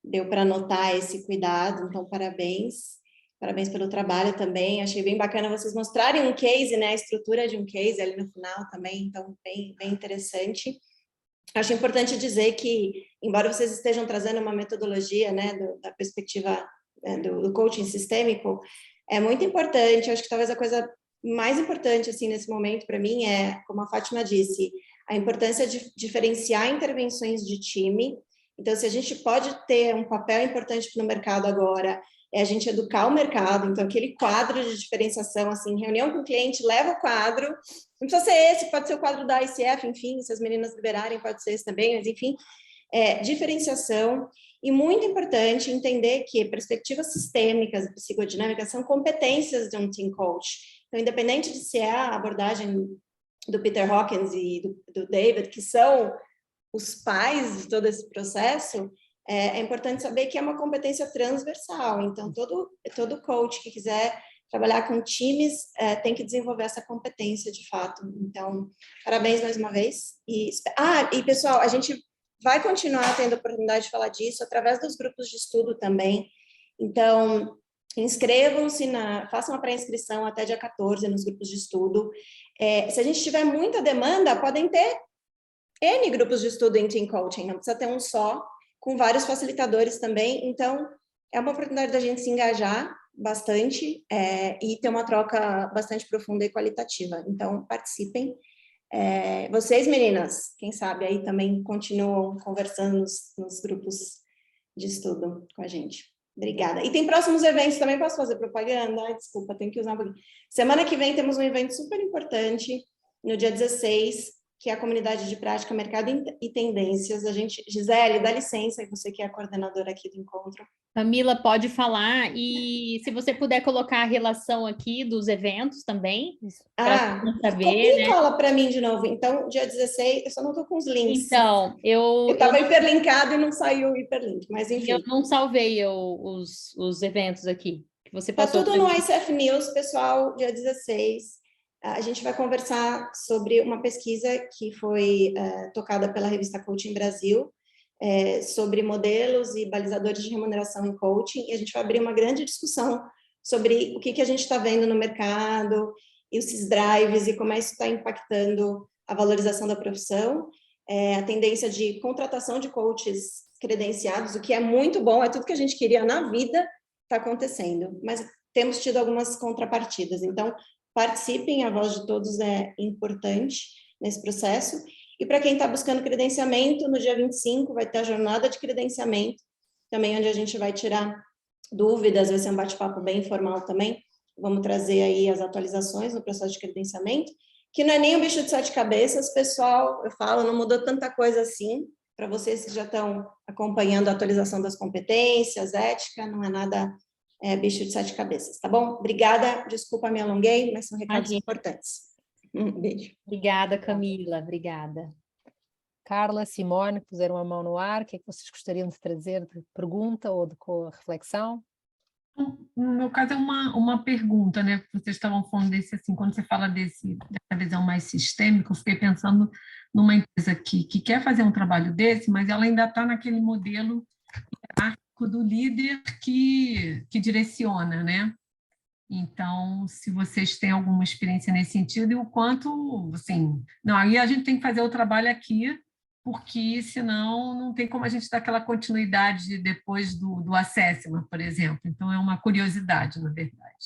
deu para notar esse cuidado, então parabéns. Parabéns pelo trabalho também, achei bem bacana vocês mostrarem um case, né, a estrutura de um case ali no final também, então bem interessante. Acho importante dizer que, embora vocês estejam trazendo uma metodologia, né, da perspectiva do coaching sistêmico, é muito importante, acho que talvez a coisa mais importante, assim, nesse momento para mim é, como a Fátima disse, a importância de diferenciar intervenções de time. Então, se a gente pode ter um papel importante no mercado agora, é a gente educar o mercado, então aquele quadro de diferenciação, assim, reunião com o cliente, leva o quadro, não precisa ser esse, pode ser o quadro da ICF, enfim, se as meninas liberarem, pode ser esse também, mas enfim, diferenciação, e muito importante entender que perspectivas sistêmicas e psicodinâmicas são competências de um team coach, então independente de se é a abordagem do Peter Hawkins e do David, que são os pais de todo esse processo, é importante saber que é uma competência transversal, então todo coach que quiser trabalhar com times tem que desenvolver essa competência de fato. Então, parabéns mais uma vez. E pessoal, a gente vai continuar tendo a oportunidade de falar disso através dos grupos de estudo também. Então, inscrevam-se, façam a pré-inscrição até dia 14 nos grupos de estudo. Se a gente tiver muita demanda, podem ter N grupos de estudo em Team Coaching, não precisa ter um só, com vários facilitadores também, então é uma oportunidade da gente se engajar bastante e ter uma troca bastante profunda e qualitativa, então participem. Vocês, meninas, quem sabe aí também continuam conversando nos grupos de estudo com a gente. Obrigada. E tem próximos eventos também, posso fazer propaganda? Ai, desculpa, tenho que usar um pouquinho. Semana que vem temos um evento super importante, no dia 16, que é a comunidade de prática, mercado e tendências. Gisele, dá licença, você que é a coordenadora aqui do encontro. Camila, pode falar, e se você puder colocar a relação aqui dos eventos também, para saber, copia e cola para mim de novo. Então, dia 16, eu só não estou com os links. Então, eu estava hiperlinkado e não saiu o hiperlink, mas enfim. Eu não salvei os eventos aqui, que você passou. Está tudo no mim. ICF News, pessoal, dia 16. A gente vai conversar sobre uma pesquisa que foi tocada pela revista Coaching Brasil, sobre modelos e balizadores de remuneração em coaching, e a gente vai abrir uma grande discussão sobre o que a gente está vendo no mercado, e esses drives, e como isso está impactando a valorização da profissão, a tendência de contratação de coaches credenciados, o que é muito bom, é tudo que a gente queria na vida, está acontecendo, mas temos tido algumas contrapartidas, então participem, a voz de todos é importante nesse processo. E para quem está buscando credenciamento, no dia 25 vai ter a jornada de credenciamento, também onde a gente vai tirar dúvidas, vai ser um bate-papo bem informal também. Vamos trazer aí as atualizações no processo de credenciamento, que não é nem um bicho de 7 cabeças, pessoal, eu falo, não mudou tanta coisa assim, para vocês que já estão acompanhando a atualização das competências, ética, não é nada... bicho de 7 cabeças, tá bom? Obrigada, desculpa, me alonguei, mas são recados importantes. Beijo. Obrigada, Camila, obrigada. Carla, Simone, puseram a mão no ar, o que é que vocês gostariam de trazer de pergunta ou de reflexão? No meu caso é uma pergunta, né? Vocês estavam falando desse, assim, quando você fala dessa visão mais sistêmica, eu fiquei pensando numa empresa que quer fazer um trabalho desse, mas ela ainda está naquele modelo do líder que direciona, né? Então, se vocês têm alguma experiência nesse sentido e o quanto, assim, não, aí a gente tem que fazer o trabalho aqui, porque senão não tem como a gente dar aquela continuidade depois do assessment, por exemplo. Então, é uma curiosidade, na verdade.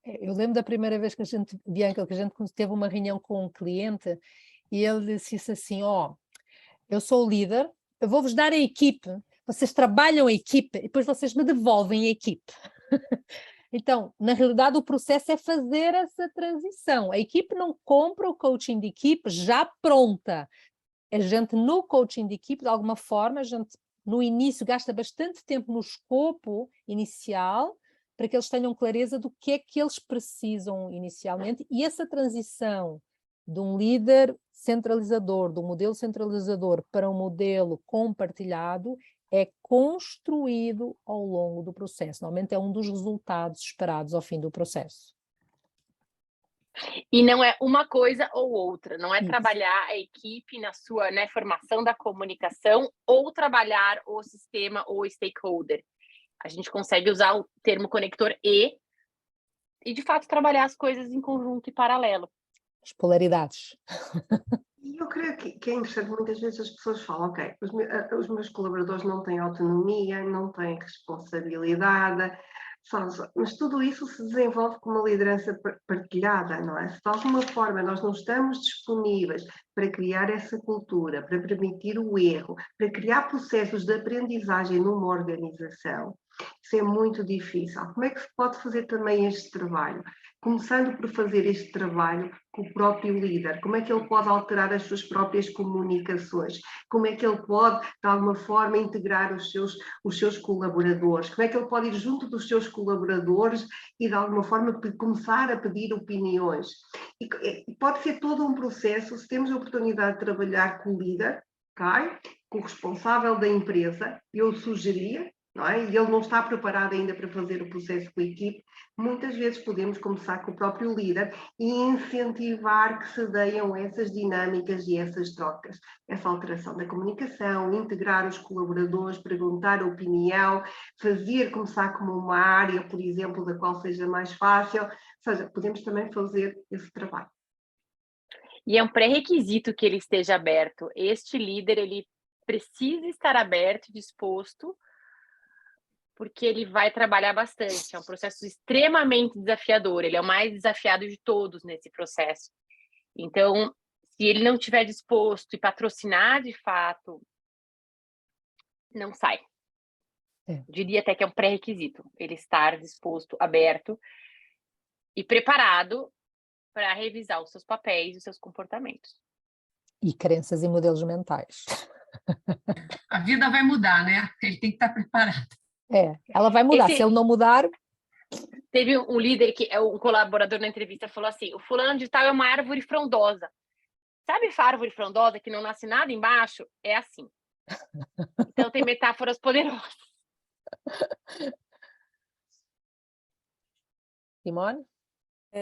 Eu lembro da primeira vez que a gente, Bianca, que a gente teve uma reunião com um cliente e ele disse assim, eu sou o líder, eu vou-vos dar a equipe, vocês trabalham a equipe e depois vocês me devolvem a equipe. Então, na realidade, o processo é fazer essa transição. A equipe não compra o coaching de equipe já pronta. A gente, no coaching de equipe, de alguma forma, a gente, no início, gasta bastante tempo no escopo inicial para que eles tenham clareza do que é que eles precisam inicialmente, e essa transição de um líder centralizador, do modelo centralizador para um modelo compartilhado, é construído ao longo do processo. Normalmente é um dos resultados esperados ao fim do processo. E não é uma coisa ou outra, não é trabalhar a equipe na sua, né, formação da comunicação ou trabalhar o sistema ou o stakeholder. A gente consegue usar o termo conector e de fato trabalhar as coisas em conjunto e paralelo. As polaridades. E eu creio que é interessante, muitas vezes as pessoas falam, ok, os meus colaboradores não têm autonomia, não têm responsabilidade, mas tudo isso se desenvolve com uma liderança partilhada, não é? Se de alguma forma nós não estamos disponíveis para criar essa cultura, para permitir o erro, para criar processos de aprendizagem numa organização, isso é muito difícil. Como é que se pode fazer também este trabalho? Começando por fazer este trabalho com o próprio líder, como é que ele pode alterar as suas próprias comunicações, como é que ele pode, de alguma forma, integrar os seus colaboradores, como é que ele pode ir junto dos seus colaboradores e, de alguma forma, começar a pedir opiniões. E pode ser todo um processo, se temos a oportunidade de trabalhar com o líder, okay? Com o responsável da empresa, eu sugeria, não é? E ele não está preparado ainda para fazer o processo com a equipe, muitas vezes podemos começar com o próprio líder e incentivar que se deem essas dinâmicas e essas trocas, essa alteração da comunicação, integrar os colaboradores, perguntar a opinião, começar como uma área, por exemplo, da qual seja mais fácil, ou seja, podemos também fazer esse trabalho. E é um pré-requisito que ele esteja aberto. Este líder, ele precisa estar aberto e disposto, porque ele vai trabalhar bastante. É um processo extremamente desafiador. Ele é o mais desafiado de todos nesse processo. Então, se ele não estiver disposto e patrocinar de fato, não sai. Diria até que é um pré-requisito ele estar disposto, aberto e preparado para revisar os seus papéis e os seus comportamentos. E crenças e modelos mentais. A vida vai mudar, né? Ele tem que estar preparado. Ela vai mudar. Se ele não mudar... Teve um líder, um colaborador na entrevista, falou assim, o fulano de tal é uma árvore frondosa. Sabe a árvore frondosa que não nasce nada embaixo? É assim. Então tem metáforas poderosas. Simone?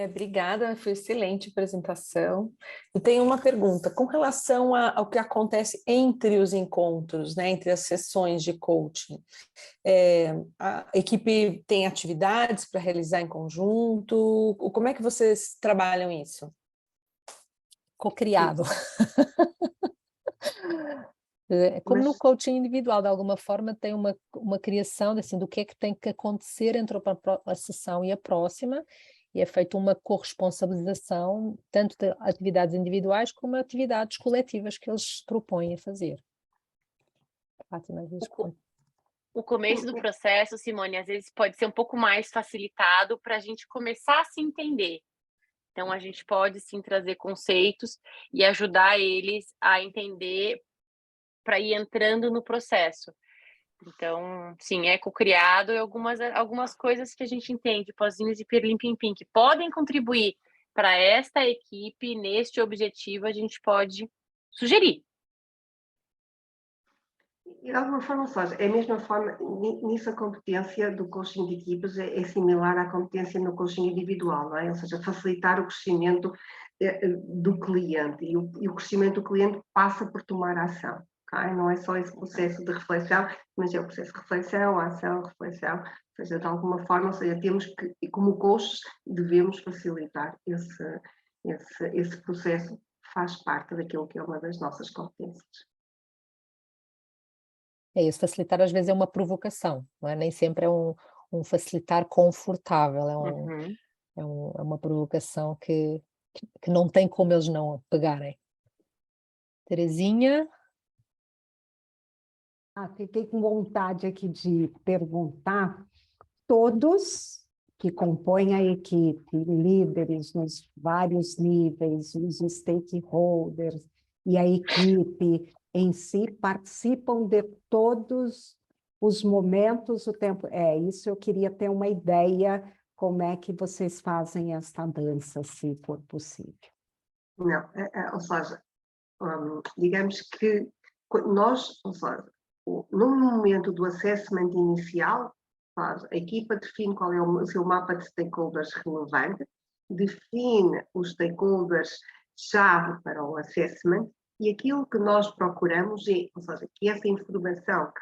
Obrigada, foi excelente a apresentação. Eu tenho uma pergunta, com relação ao que acontece entre os encontros, né, entre as sessões de coaching. A equipe tem atividades para realizar em conjunto? Como é que vocês trabalham isso? Co-criado. Como no coaching individual, de alguma forma, tem uma criação assim, do que é que tem que acontecer entre a sessão e a próxima, e é feita uma corresponsabilização tanto de atividades individuais como atividades coletivas que eles propõem a fazer. Fátima, o começo do processo, Simone, às vezes pode ser um pouco mais facilitado para a gente começar a se entender. Então, a gente pode, sim, trazer conceitos e ajudar eles a entender para ir entrando no processo. Então, sim, é co-criado e algumas coisas que a gente entende, pozinhos de pirlim-pim-pim, que podem contribuir para esta equipe, neste objetivo, a gente pode sugerir. E de alguma forma, é a mesma forma, nisso a competência do coaching de equipas é similar à competência no coaching individual, não é? Ou seja, facilitar o crescimento do cliente, e o crescimento do cliente passa por tomar ação. Não é só esse processo de reflexão, mas é o processo de reflexão, ação, reflexão, ou seja, de alguma forma, ou seja, temos que, como coaches, devemos facilitar esse processo, faz parte daquilo que é uma das nossas competências. É isso, facilitar às vezes é uma provocação, não é? Nem sempre é um facilitar confortável, é uma provocação que não tem como eles não pegarem. Terezinha? Fiquei com vontade aqui de perguntar, todos que compõem a equipe, líderes nos vários níveis, os stakeholders e a equipe em si, participam de todos os momentos, o tempo. Isso eu queria ter uma ideia, como é que vocês fazem esta dança, se for possível. Não, ou seja, digamos que nós, ou seja, no momento do assessment inicial, a equipa define qual é o seu mapa de stakeholders relevante, define os stakeholders-chave para o assessment, e aquilo que nós procuramos é, ou seja, que essa informação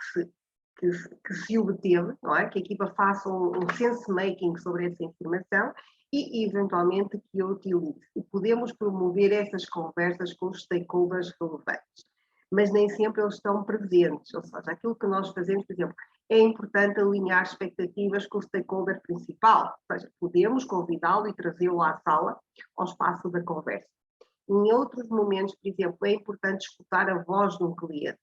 que se obteve, não é? Que a equipa faça um sense-making sobre essa informação e, eventualmente, que a utilize. E podemos promover essas conversas com os stakeholders relevantes, mas nem sempre eles estão presentes, ou seja, aquilo que nós fazemos, por exemplo, é importante alinhar expectativas com o stakeholder principal, ou seja, podemos convidá-lo e trazê-lo à sala, ao espaço da conversa. Em outros momentos, por exemplo, é importante escutar a voz de um cliente.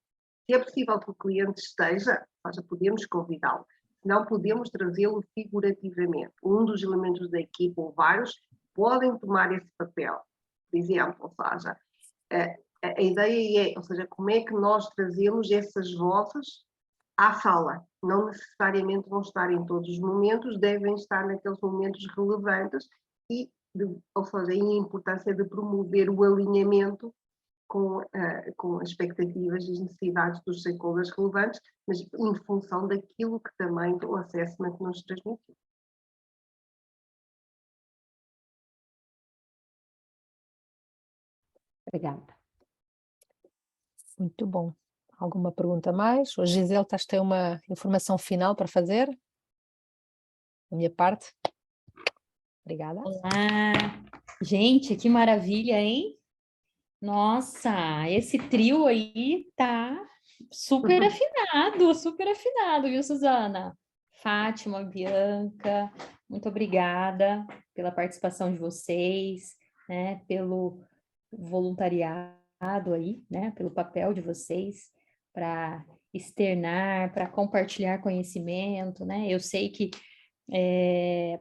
Se é possível que o cliente esteja, ou seja, podemos convidá-lo. Se não, podemos trazê-lo figurativamente. Um dos elementos da equipa, ou vários, podem tomar esse papel. Por exemplo, ou seja, a ideia é, ou seja, como é que nós trazemos essas vozes à sala. Não necessariamente vão estar em todos os momentos, devem estar naqueles momentos relevantes e, ou seja, a importância de promover o alinhamento com as expectativas e as necessidades dos stakeholders relevantes, mas em função daquilo que também o assessment nos transmitiu. Obrigada. Muito bom. Alguma pergunta mais? O Gisele, estás a ter uma informação final para fazer? Da minha parte. Obrigada. Olá. Gente, que maravilha, hein? Nossa, esse trio aí tá super afinado, viu, Suzana? Fátima, Bianca, muito obrigada pela participação de vocês, né, pelo voluntariado aí, né, pelo papel de vocês para externar, para compartilhar conhecimento, né? Eu sei que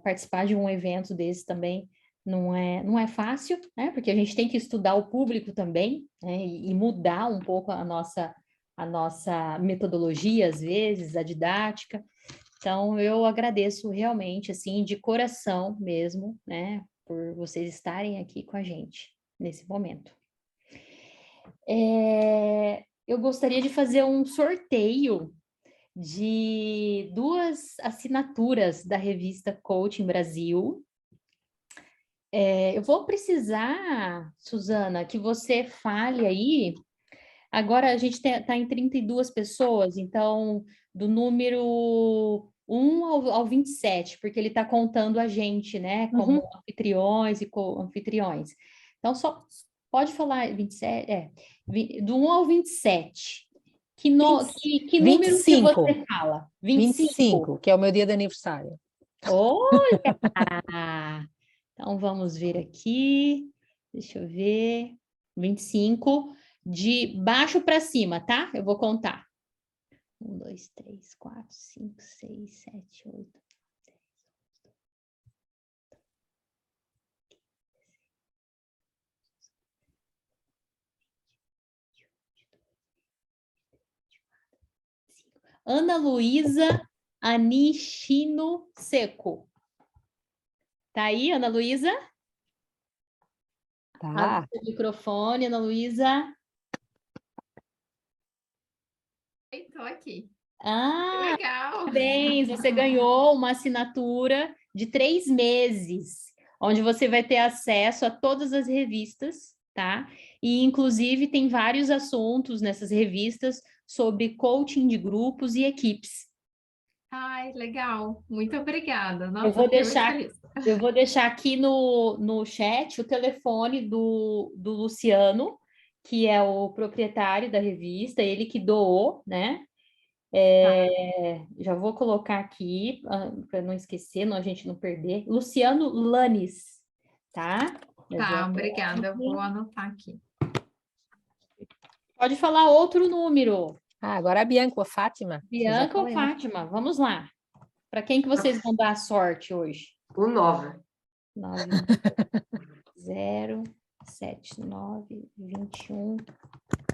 participar de um evento desse também não é fácil, né? Porque a gente tem que estudar o público também, né? E mudar um pouco a nossa metodologia, às vezes, a didática. Então, eu agradeço realmente, assim, de coração mesmo, né? Por vocês estarem aqui com a gente nesse momento. Eu gostaria de fazer um sorteio de 2 assinaturas da revista Coaching Brasil. Eu vou precisar, Suzana, que você fale aí. Agora a gente está em 32 pessoas, então do número 1 ao 27, porque ele está contando a gente, né, como anfitriões e co-anfitriões. Então só pode falar 27, do 1 ao 27. Que número que você fala? 25, que é o meu dia de aniversário. Olha! Então, vamos ver aqui. Deixa eu ver. 25, de baixo para cima, tá? Eu vou contar. 1, 2, 3, 4, 5, 6, 7, 8, 10. Ana Luísa Anishino Seco. Tá aí, Ana Luísa? Tá. Abre o microfone, Ana Luísa. Estou aqui. Ah, legal! Parabéns! Você ganhou uma assinatura de 3 meses, onde você vai ter acesso a todas as revistas, tá? E, inclusive, tem vários assuntos nessas revistas sobre coaching de grupos e equipes. Ai, legal. Muito obrigada. Nossa, eu vou deixar aqui no chat o telefone do Luciano, que é o proprietário da revista, ele que doou, né? Já vou colocar aqui, para não esquecer, a gente não perder. Luciano Lanes, tá? Tá, obrigada. Eu vou anotar aqui. Pode falar outro número. Agora a Bianca ou a Fátima. Bianca ou Fátima, vamos lá. Para quem que vocês vão dar sorte hoje? O 9. 907921,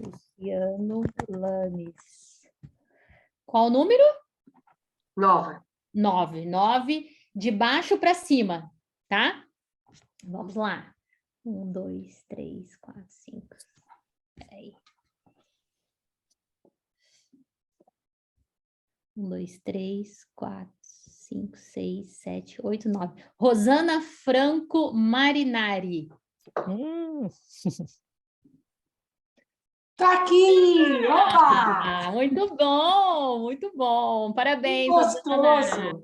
Luciano Lanes. Qual o número? 9. 9 de baixo para cima, tá? Vamos lá. 1, 2, 3, 4, 5. Peraí. 1, 2, 3, 4, 5, 6, 7, 8, 9. Rosana Franco Marinari. Tá aqui! Opa! Muito bom, muito bom. Parabéns, gostoso. Rosana.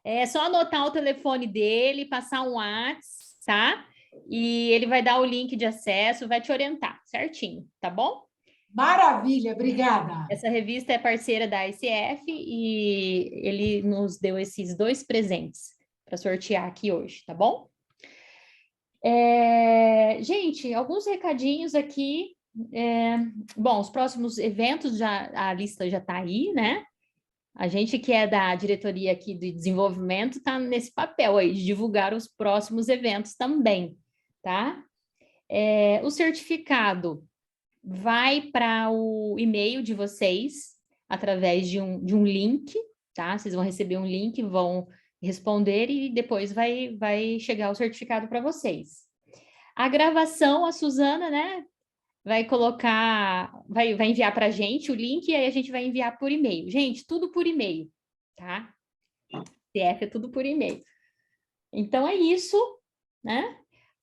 É só anotar o telefone dele, passar um WhatsApp, tá? E ele vai dar o link de acesso, vai te orientar certinho, tá bom? Maravilha, obrigada. Essa revista é parceira da ICF e ele nos deu esses 2 presentes para sortear aqui hoje, tá bom? Gente, alguns recadinhos aqui. Bom, os próximos eventos, a lista já está aí, né? A gente que é da diretoria aqui de desenvolvimento está nesse papel aí, de divulgar os próximos eventos também, tá? O certificado vai para o e-mail de vocês, através de um link, tá? Vocês vão receber um link, vão responder e depois vai chegar o certificado para vocês. A gravação, a Suzana, né? Vai colocar, vai enviar para a gente o link e aí a gente vai enviar por e-mail. Gente, tudo por e-mail, tá? CF é tudo por e-mail. Então é isso, né?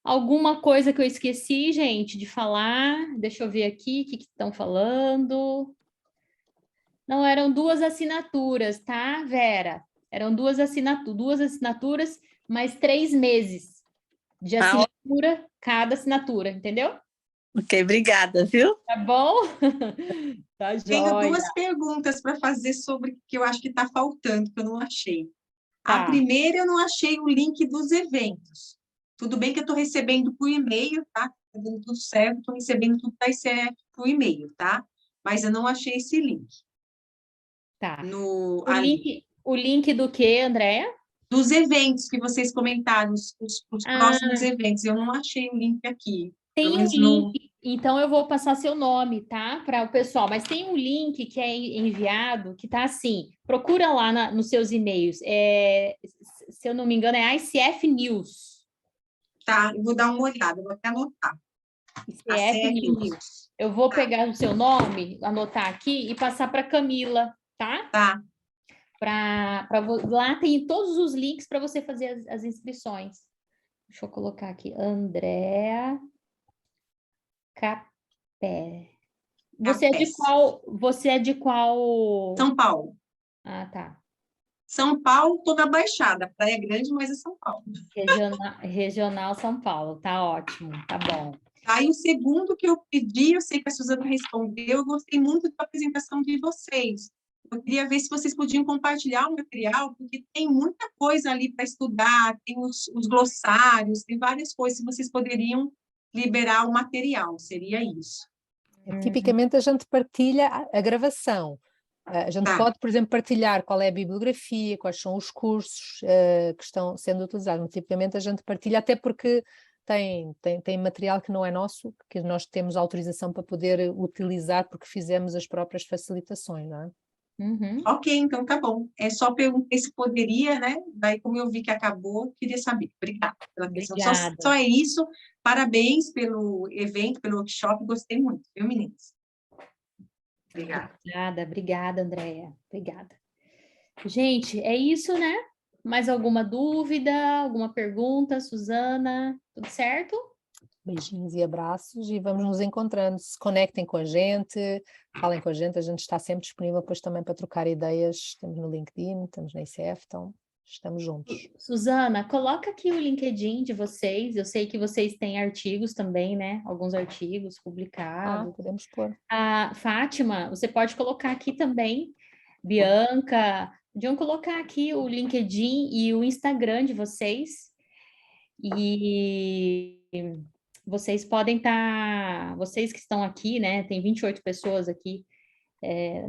Alguma coisa que eu esqueci, gente, de falar? Deixa eu ver aqui o que estão falando. Não, eram 2 assinaturas, tá, Vera? Eram 2 assinaturas, mais 3 meses de assinatura, cada assinatura, entendeu? Ok, obrigada, viu? Tá bom? Tá Tenho joia. 2 perguntas para fazer sobre que eu acho que está faltando, que eu não achei. Tá. A primeira, eu não achei o link dos eventos. Tudo bem que eu estou recebendo por e-mail, tá? Está dando tudo certo, estou recebendo tudo da ICF por e-mail, tá? Mas eu não achei esse link. Tá. Ali. O link do quê, Andréa? Dos eventos que vocês comentaram, os próximos eventos. Eu não achei o link aqui. Tem um link, então eu vou passar seu nome, tá? Para o pessoal, mas tem um link que é enviado, que tá assim, procura lá nos seus e-mails. Se eu não me engano, é ICF News. Tá, eu vou dar uma olhada, vou até anotar. ICF News. Eu vou pegar o seu nome, anotar aqui e passar para Camila, tá? Tá. Lá tem todos os links para você fazer as inscrições. Deixa eu colocar aqui, Andréa Capé. Você é de qual? São Paulo. Ah, tá. São Paulo, toda Baixada. Praia Grande, mas é São Paulo. Regional São Paulo, tá ótimo, tá bom. Aí o segundo que eu pedi, eu sei que a Suzana respondeu, eu gostei muito da apresentação de vocês. Eu queria ver se vocês podiam compartilhar o material, porque tem muita coisa ali para estudar, tem os glossários, tem várias coisas, se vocês poderiam liberar o material, seria isso. Tipicamente a gente partilha a gravação. A gente pode, por exemplo, partilhar qual é a bibliografia, quais são os cursos que estão sendo utilizados. Tipicamente a gente partilha, até porque tem material que não é nosso, que nós temos autorização para poder utilizar porque fizemos as próprias facilitações, não é? Uhum. Ok, então tá bom. É só perguntar se poderia, né? Daí, como eu vi que acabou, queria saber. Obrigada pela atenção. Só é isso. Parabéns pelo evento, pelo workshop. Gostei muito, viu, meninas? Obrigada. Obrigada, Andréa. Obrigada. Gente, é isso, né? Mais alguma dúvida? Alguma pergunta, Suzana? Tudo certo? Beijinhos e abraços e vamos nos encontrando. Se conectem com a gente, falem com a gente está sempre disponível depois também para trocar ideias. Estamos no LinkedIn, estamos na ICF, então estamos juntos. Suzana, coloca aqui o LinkedIn de vocês. Eu sei que vocês têm artigos também, né? Alguns artigos publicados. Podemos pôr. A Fátima, você pode colocar aqui também. Bianca, podiam colocar aqui o LinkedIn e o Instagram de vocês. vocês podem estar, vocês que estão aqui, né? Tem 28 pessoas aqui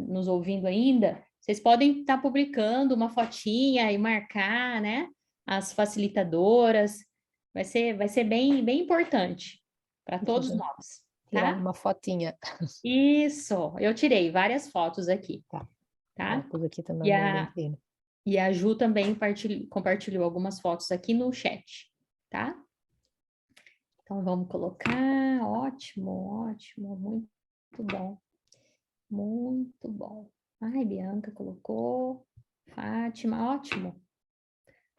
nos ouvindo ainda, vocês podem estar publicando uma fotinha e marcar, né? As facilitadoras. Vai ser bem, bem importante para todos nós. Tirar Tá? uma fotinha. Isso, eu tirei várias fotos aqui. Tá? Pus aqui também no LinkedIn. E a Ju também compartilhou algumas fotos aqui no chat, tá? Então, vamos colocar. Ótimo, ótimo, muito bom. Muito bom. Ai, Bianca colocou. Fátima, ótimo.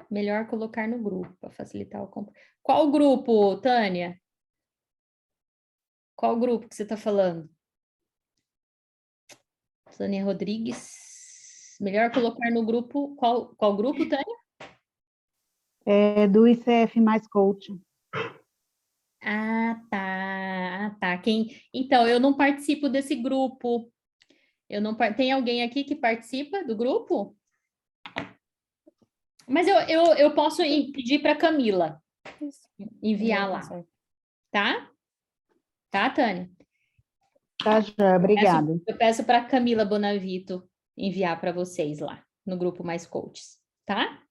Melhor colocar no grupo, para facilitar o... Qual grupo, Tânia? Qual grupo que você está falando? Tânia Rodrigues. Melhor colocar no grupo... Qual grupo, Tânia? É do ICF Mais Coaching. Ah, tá. Então, eu não participo desse grupo. Tem alguém aqui que participa do grupo? Mas eu posso pedir para a Camila enviar lá. Tá? Tá, Tânia? Tá, já, obrigada. Eu peço para a Camila Bonavito enviar para vocês lá, no grupo Mais Coaches. Tá?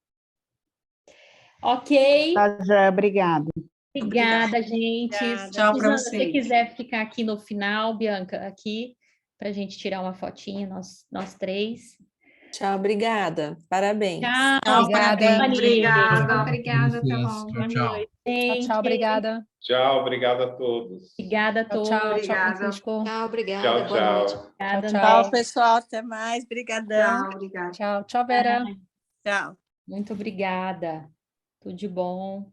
Ok. Tá, já, obrigada. Obrigada, gente. Tchau para vocês. Se você quiser ficar aqui no final, Bianca, aqui, para a gente tirar uma fotinha, nós três. Tchau, obrigada. Parabéns. Tchau, obrigada. Obrigada. Obrigada, tá bom. Boa noite. Tchau, obrigada. Tchau, obrigada a todos. Obrigada a todos. Tchau, Francisco. Tchau, obrigada. Tchau, Boa tchau. noite. Obrigada, Tchau, André. pessoal. Até mais. Obrigadão. Tchau, obrigada. Tchau, Vera. Tchau. Muito obrigada. Tudo de bom.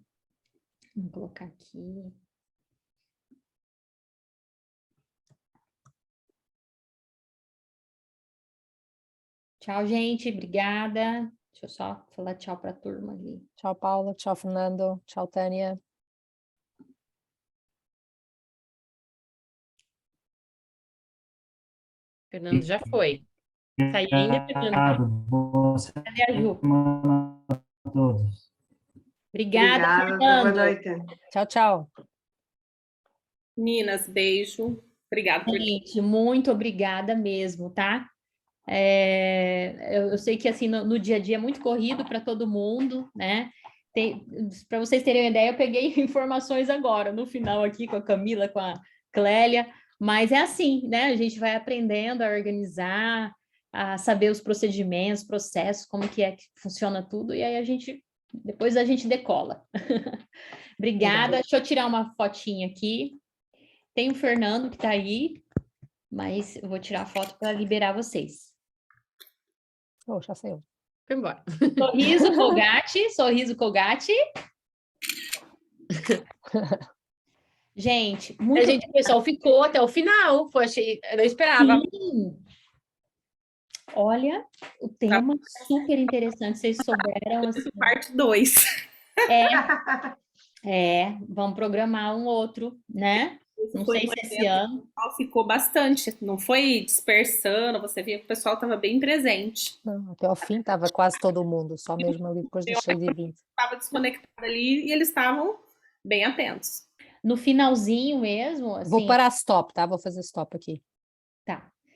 Vou colocar aqui. Tchau, gente. Obrigada. Deixa eu só falar tchau para a turma ali. Tchau, Paula. Tchau, Fernando. Tchau, Tânia. Fernando já foi. Tá aí ainda, Fernando? Cadê a Ju? A todos. Obrigada, Obrigada, Fernando. boa noite. Tchau. Meninas, beijo. Obrigada por Gente, muito obrigada mesmo, tá? Eu sei que assim no dia a dia é muito corrido para todo mundo, né? Para vocês terem uma ideia, eu peguei informações agora, no final aqui com a Camila, com a Clélia, mas é assim, né? A gente vai aprendendo a organizar, a saber os procedimentos, processos, como que funciona tudo, e aí depois a gente decola. Obrigada. Deixa eu tirar uma fotinha aqui. Tem o Fernando que está aí, mas eu vou tirar a foto para liberar vocês. Já saiu. Foi embora. Sorriso Colgate. Gente, o pessoal ficou até o final. Eu não esperava. Sim. Olha, o tema super interessante, vocês souberam. Assim, parte 2. Vamos programar um outro, né? Não sei se esse ano. Ficou bastante, não foi dispersando, você via que o pessoal estava bem presente. Não, até o fim estava quase todo mundo, só mesmo ali depois do cheio de 20. Estava desconectado ali e eles estavam bem atentos. No finalzinho mesmo, assim... Vou parar stop, tá? Vou fazer stop aqui. Tá.